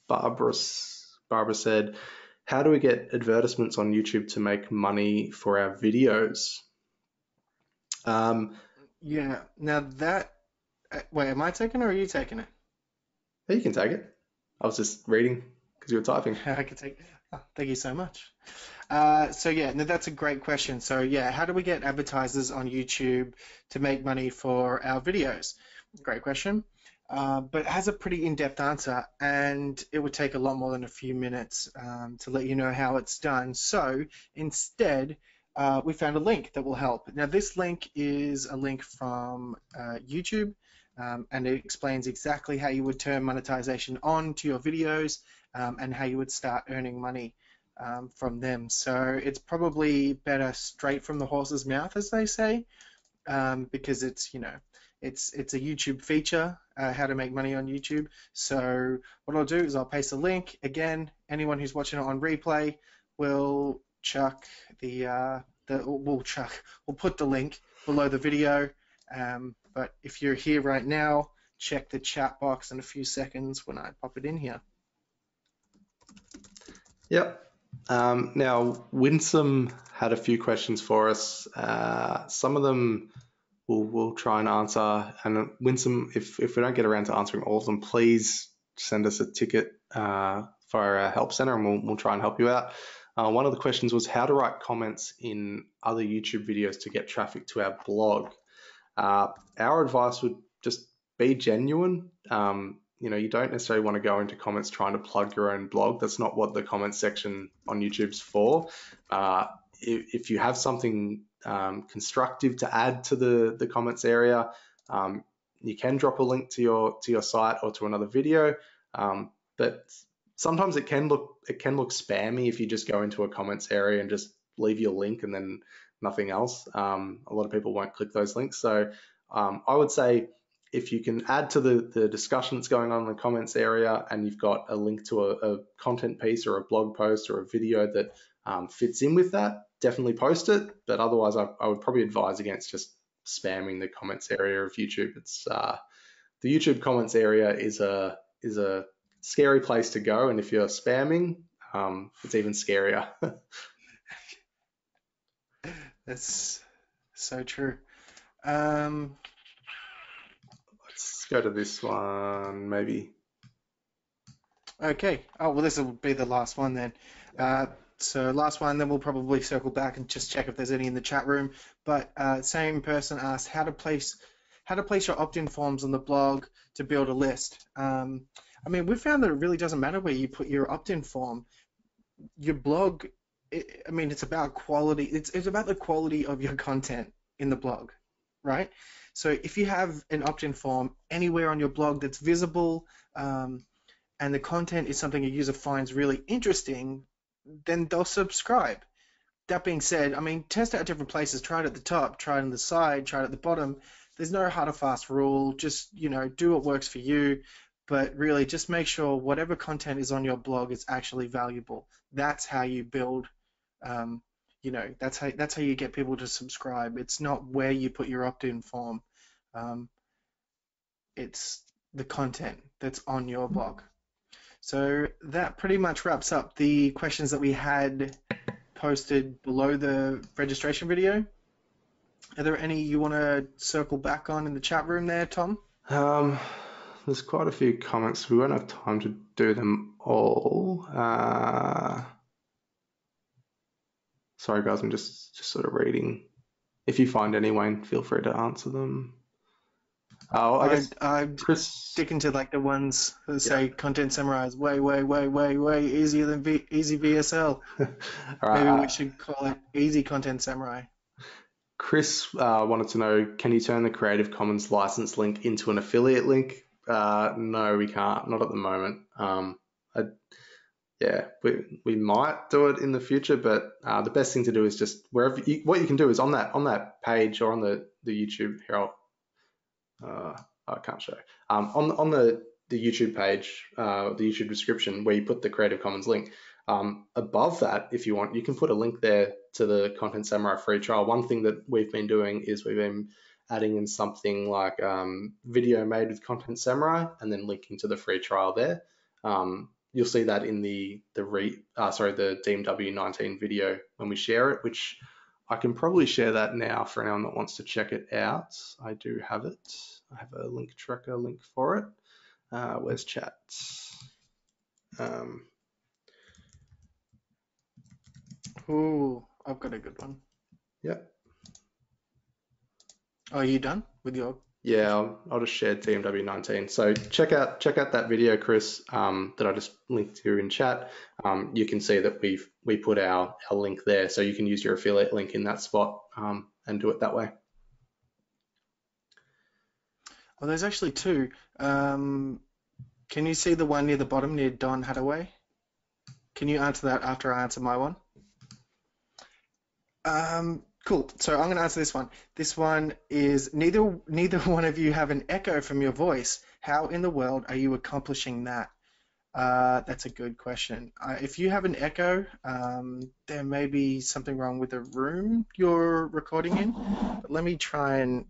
[SPEAKER 2] Barbara said, how do we get advertisements on YouTube to make money for our videos?
[SPEAKER 3] Yeah, now that, wait, am I taking it or are you taking it?
[SPEAKER 2] You can take it. I was just reading because you were typing.
[SPEAKER 3] I can take it. Oh, thank you so much. So yeah, no, that's a great question. So yeah, how do we get advertisers on YouTube to make money for our videos? Great question. But it has a pretty in-depth answer, and it would take a lot more than a few minutes to let you know how it's done. So instead, we found a link that will help. Now, this link is a link from YouTube, and it explains exactly how you would turn monetization on to your videos and how you would start earning money from them. So it's probably better straight from the horse's mouth, as they say, because it's a YouTube feature, how to make money on YouTube. So what I'll do is I'll paste a link. Again, anyone who's watching it on replay will chuck we'll put the link below the video. But if you're here right now, check the chat box in a few seconds when I pop it in here.
[SPEAKER 2] Yep. Now, Winsome had a few questions for us. Some of them we'll try and answer. And Winsome, if we don't get around to answering all of them, please send us a ticket for our help center and we'll try and help you out. One of the questions was how to write comments in other YouTube videos to get traffic to our blog. Our advice would just be genuine. You don't necessarily want to go into comments trying to plug your own blog. That's not what the comments section on YouTube's for. If you have something constructive to add to the comments area, you can drop a link to your site or to another video. But sometimes it can look spammy if you just go into a comments area and just leave your link and then nothing else. A lot of people won't click those links. So I would say if you can add to the discussion that's going on in the comments area and you've got a link to a content piece or a blog post or a video that fits in with that, definitely post it. But otherwise, I would probably advise against just spamming the comments area of YouTube. It's the YouTube comments area is a scary place to go, and if you're spamming, it's even scarier.
[SPEAKER 3] That's so true. Um,
[SPEAKER 2] Let's go to this one, maybe.
[SPEAKER 3] okay. Oh, well, this will be the last one then. Uh, so last one, then we'll probably circle back and just check if there's any in the chat room. But same person asked how to place your opt-in forms on the blog to build a list. I mean, we found that it really doesn't matter where you put your opt-in form. Your blog, I mean, it's about quality. It's about the quality of your content in the blog, right? So if you have an opt-in form anywhere on your blog that's visible, and the content is something a user finds really interesting, then they'll subscribe. That being said, I mean, test out different places. Try it at the top, try it on the side, try it at the bottom. There's no hard or fast rule. Just, do what works for you. But really, just make sure whatever content is on your blog is actually valuable. That's how you build, um, that's how you get people to subscribe. It's not where you put your opt-in form. Um, it's the content that's on your blog. So that pretty much wraps up the questions that we had posted below the registration video. Are there any you want to circle back on in the chat room there, Tom?
[SPEAKER 2] There's quite a few comments. We won't have time to do them all. Sorry, guys, I'm just sort of reading. If you find any, Wayne, feel free to answer them. I guess
[SPEAKER 3] I'm
[SPEAKER 2] Chris.
[SPEAKER 3] sticking to like the ones that say Content Samurai is way easier than Easy VSL.
[SPEAKER 2] All right,
[SPEAKER 3] Maybe we should call it Easy Content Samurai.
[SPEAKER 2] Chris wanted to know, can you turn the Creative Commons license link into an affiliate link? No, we can't, not at the moment. We might do it in the future, but the best thing to do is just what you can do is on that page or on the YouTube here. I can't show. On the YouTube page, the YouTube description where you put the Creative Commons link. Above that, if you want, you can put a link there to the Content Samurai free trial. One thing that we've been doing is we've been adding in something like video made with Content Samurai and then linking to the free trial there. You'll see that in the DMW19 video when we share it, which I can probably share that now for anyone that wants to check it out. I do have it. I have a link tracker link for it. Where's chat?
[SPEAKER 3] Ooh, I've got a good one.
[SPEAKER 2] Yeah.
[SPEAKER 3] Oh, are you done with your?
[SPEAKER 2] Yeah, I'll just share DMW19. So check out that video, Chris, that I just linked to in chat. You can see that we put our link there, so you can use your affiliate link in that spot and do it that way.
[SPEAKER 3] Well, there's actually two. Can you see the one near the bottom near Don Hadaway? Can you answer that after I answer my one? Cool. So I'm going to answer this one. This one is neither one of you have an echo from your voice. How in the world are you accomplishing that? That's a good question. If you have an echo, there may be something wrong with the room you're recording in. But let me try and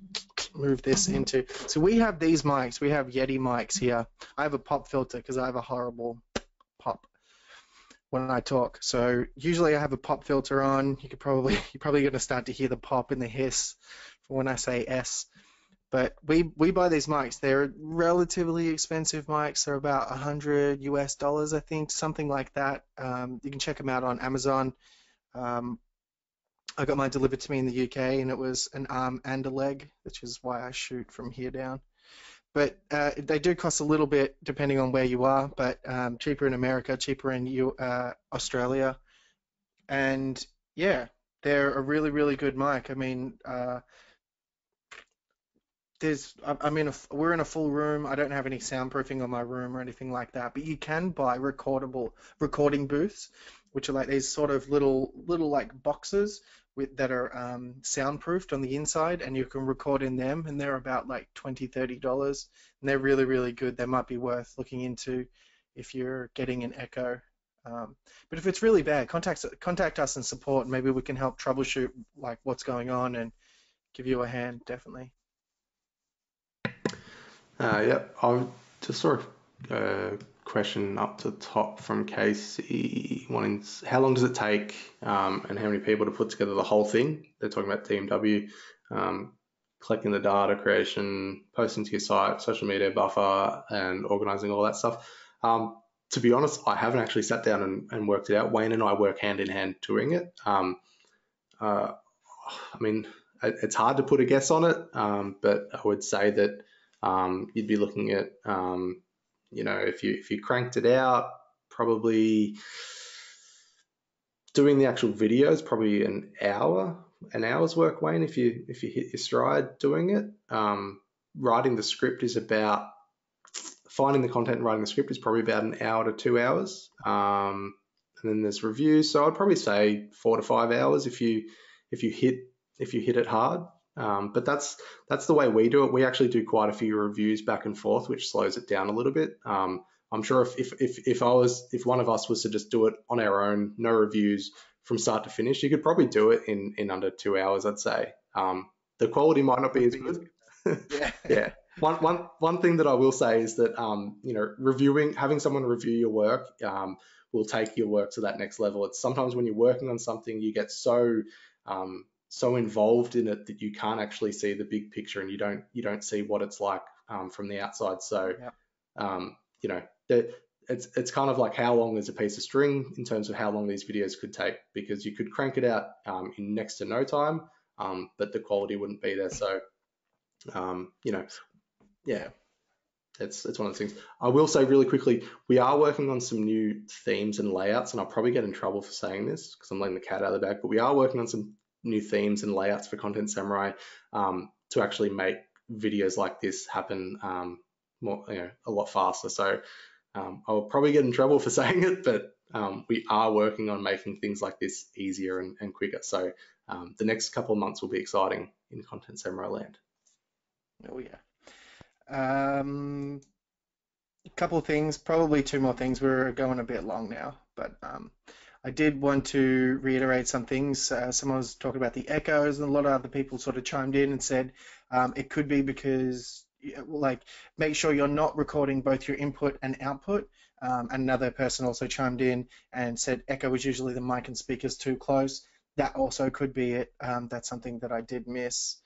[SPEAKER 3] move this into. So we have these mics. We have Yeti mics here. I have a pop filter because I have a horrible pop when I talk. So usually I have a pop filter on. You're probably going to start to hear the pop and the hiss for when I say S. But we buy these mics. They're relatively expensive mics. They're about $100 US, I think, something like that. You can check them out on Amazon. I got mine delivered to me in the UK, and it was an arm and a leg, which is why I shoot from here down. But they do cost a little bit depending on where you are, but cheaper in America, cheaper in Australia. And yeah, they're a really, really good mic. I mean, we're in a full room. I don't have any soundproofing on my room or anything like that, but you can buy recording booths, which are like these sort of little like boxes that are soundproofed on the inside, and you can record in them, and they're about like $20-$30, and they're really, really good. They might be worth looking into if you're getting an echo. But if it's really bad, contact us and support, and maybe we can help troubleshoot like what's going on and give you a hand, definitely.
[SPEAKER 2] Yep, I just saw a question up to the top from Casey wanting how long does it take and how many people to put together the whole thing. They're talking about DMW, collecting the data, creation, posting to your site, social media buffer, and organizing all that stuff. To be honest, I haven't actually sat down and worked it out. Wayne and I work hand in hand doing it. I mean, it's hard to put a guess on it, but I would say that you'd be looking at, if you cranked it out, probably doing the actual videos, probably an hour's work, Wayne, if you hit your stride doing it. Writing the script is about, finding the content and writing the script is probably about an hour to 2 hours. And then there's reviews. So I'd probably say 4 to 5 hours if you hit it hard. But that's the way we do it. We actually do quite a few reviews back and forth, which slows it down a little bit. I'm sure if one of us was to just do it on our own, no reviews from start to finish, you could probably do it in under 2 hours, I'd say. The quality might not be as good.
[SPEAKER 3] Yeah.
[SPEAKER 2] Yeah. One thing that I will say is that having someone review your work will take your work to that next level. It's sometimes when you're working on something, you get so involved in it that you can't actually see the big picture, and you don't see what it's like from the outside. So, it's kind of like how long is a piece of string in terms of how long these videos could take, because you could crank it out in next to no time, but the quality wouldn't be there. So, it's one of those things. I will say really quickly, we are working on some new themes and layouts, and I'll probably get in trouble for saying this because I'm letting the cat out of the bag, but we are working on some new themes and layouts for Content Samurai to actually make videos like this happen a lot faster. So I'll probably get in trouble for saying it, but we are working on making things like this easier and quicker. So the next couple of months will be exciting in Content Samurai land.
[SPEAKER 3] Oh yeah. A couple of things, probably two more things. We're going a bit long now, but I did want to reiterate some things. Someone was talking about the echoes, and a lot of other people sort of chimed in and said it could be because, make sure you're not recording both your input and output. Another person also chimed in and said echo is usually the mic and speakers too close. That also could be it. That's something that I did miss.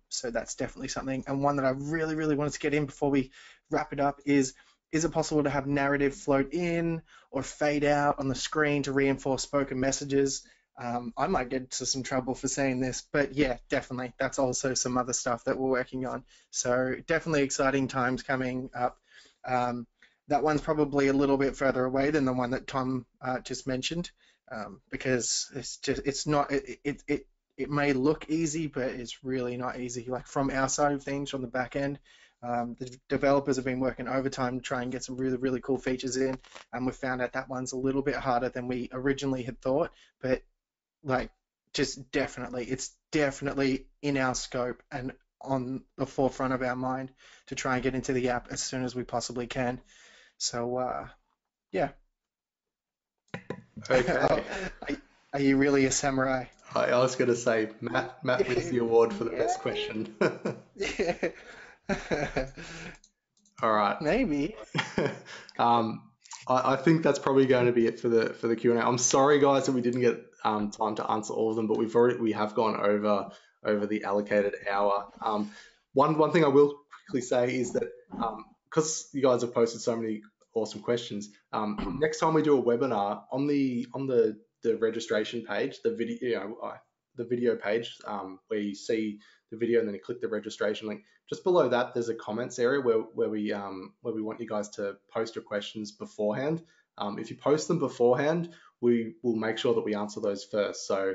[SPEAKER 3] So that's definitely something. And one that I really, really wanted to get in before we wrap it up is it possible to have narrative float in or fade out on the screen to reinforce spoken messages? I might get into some trouble for saying this, but yeah, definitely. That's also some other stuff that we're working on. So definitely exciting times coming up. That one's probably a little bit further away than the one that Tom just mentioned, because it may look easy, but it's really not easy. Like from our side of things, from the back end, the developers have been working overtime to try and get some really, really cool features in, and we found out that one's a little bit harder than we originally had thought, but it's definitely in our scope and on the forefront of our mind to try and get into the app as soon as we possibly can. So, yeah.
[SPEAKER 2] Okay.
[SPEAKER 3] Are you really a samurai?
[SPEAKER 2] I was going to say, Matt wins the award for the best question.
[SPEAKER 3] Yeah.
[SPEAKER 2] All right.
[SPEAKER 3] Maybe.
[SPEAKER 2] I think that's probably going to be it for the Q&A. I'm sorry, guys, that we didn't get time to answer all of them, but we have gone over the allocated hour. One thing I will quickly say is that because you guys have posted so many awesome questions, next time we do a webinar on the registration page, the video page where you see the video and then you click the registration link. Just below that, there's a comments area where we want you guys to post your questions beforehand. If you post them beforehand, we will make sure that we answer those first. So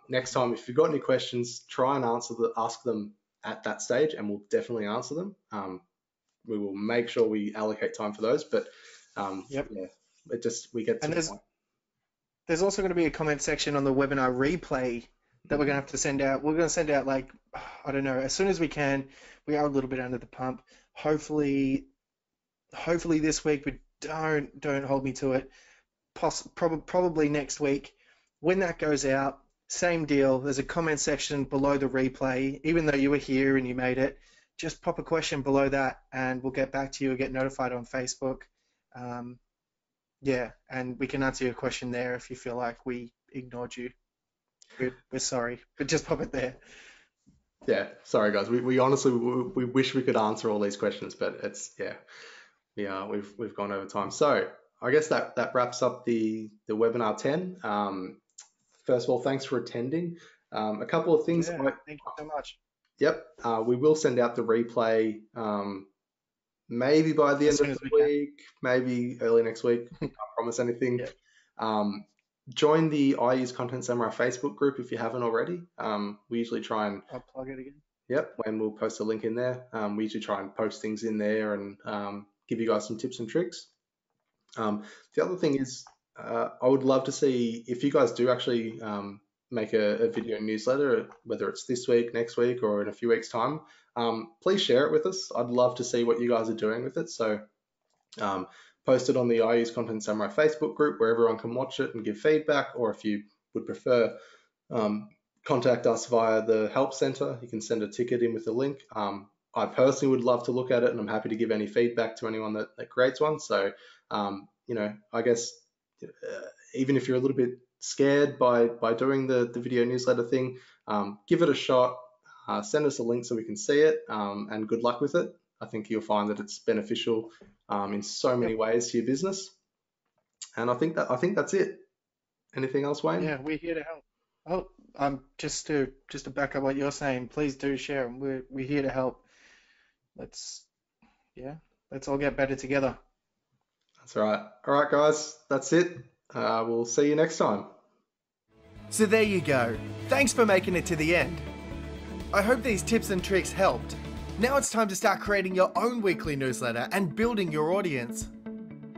[SPEAKER 2] next time, if you've got any questions, try and ask them at that stage, and we'll definitely answer them. We will make sure we allocate time for those. But we get to the point.
[SPEAKER 3] There's also going to be a comment section on the webinar replay that we're going to have to send out. We're going to send out, I don't know, as soon as we can. We are a little bit under the pump. Hopefully this week, but don't hold me to it. Probably next week. When that goes out, same deal. There's a comment section below the replay. Even though you were here and you made it, just pop a question below that and we'll get back to you or get notified on Facebook. Yeah, and we can answer your question there if you feel like we ignored you. We're sorry, but just pop it there.
[SPEAKER 2] Yeah, sorry guys. We honestly we wish we could answer all these questions, but it's yeah, we've gone over time. So I guess that wraps up the webinar 10. First of all, thanks for attending. A couple of things.
[SPEAKER 3] Yeah, thank you so much.
[SPEAKER 2] Yep, we will send out the replay maybe by the
[SPEAKER 3] As
[SPEAKER 2] end
[SPEAKER 3] soon
[SPEAKER 2] of
[SPEAKER 3] as
[SPEAKER 2] the
[SPEAKER 3] we can.
[SPEAKER 2] week, maybe early next week. Can't promise anything.
[SPEAKER 3] Yeah.
[SPEAKER 2] Join the I Use Content Samurai Facebook group if you haven't already. We usually try and
[SPEAKER 3] I'll plug it again.
[SPEAKER 2] Yep, and we'll post a link in there. We usually try and post things in there and give you guys some tips and tricks. The other thing is, I would love to see if you guys do actually make a video newsletter, whether it's this week, next week, or in a few weeks' time. Please share it with us. I'd love to see what you guys are doing with it. So post it on the I Use Content Samurai Facebook group where everyone can watch it and give feedback, or if you would prefer, contact us via the help center. You can send a ticket in with a link. I personally would love to look at it, and I'm happy to give any feedback to anyone that creates one. So, I guess even if you're a little bit scared by doing the video newsletter thing, give it a shot. Send us a link so we can see it, and good luck with it. I think you'll find that it's beneficial in so many ways to your business. And I think that's it. Anything else, Wayne?
[SPEAKER 3] Yeah, we're here to help. Oh, just to back up what you're saying, please do share. We're here to help. Let's all get better together.
[SPEAKER 2] That's right. All right, guys, that's it. We'll see you next time.
[SPEAKER 1] So there you go. Thanks for making it to the end. I hope these tips and tricks helped. Now it's time to start creating your own weekly newsletter and building your audience.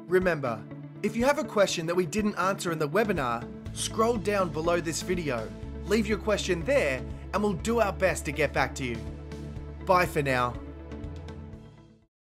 [SPEAKER 1] Remember, if you have a question that we didn't answer in the webinar, scroll down below this video, leave your question there, and we'll do our best to get back to you. Bye for now.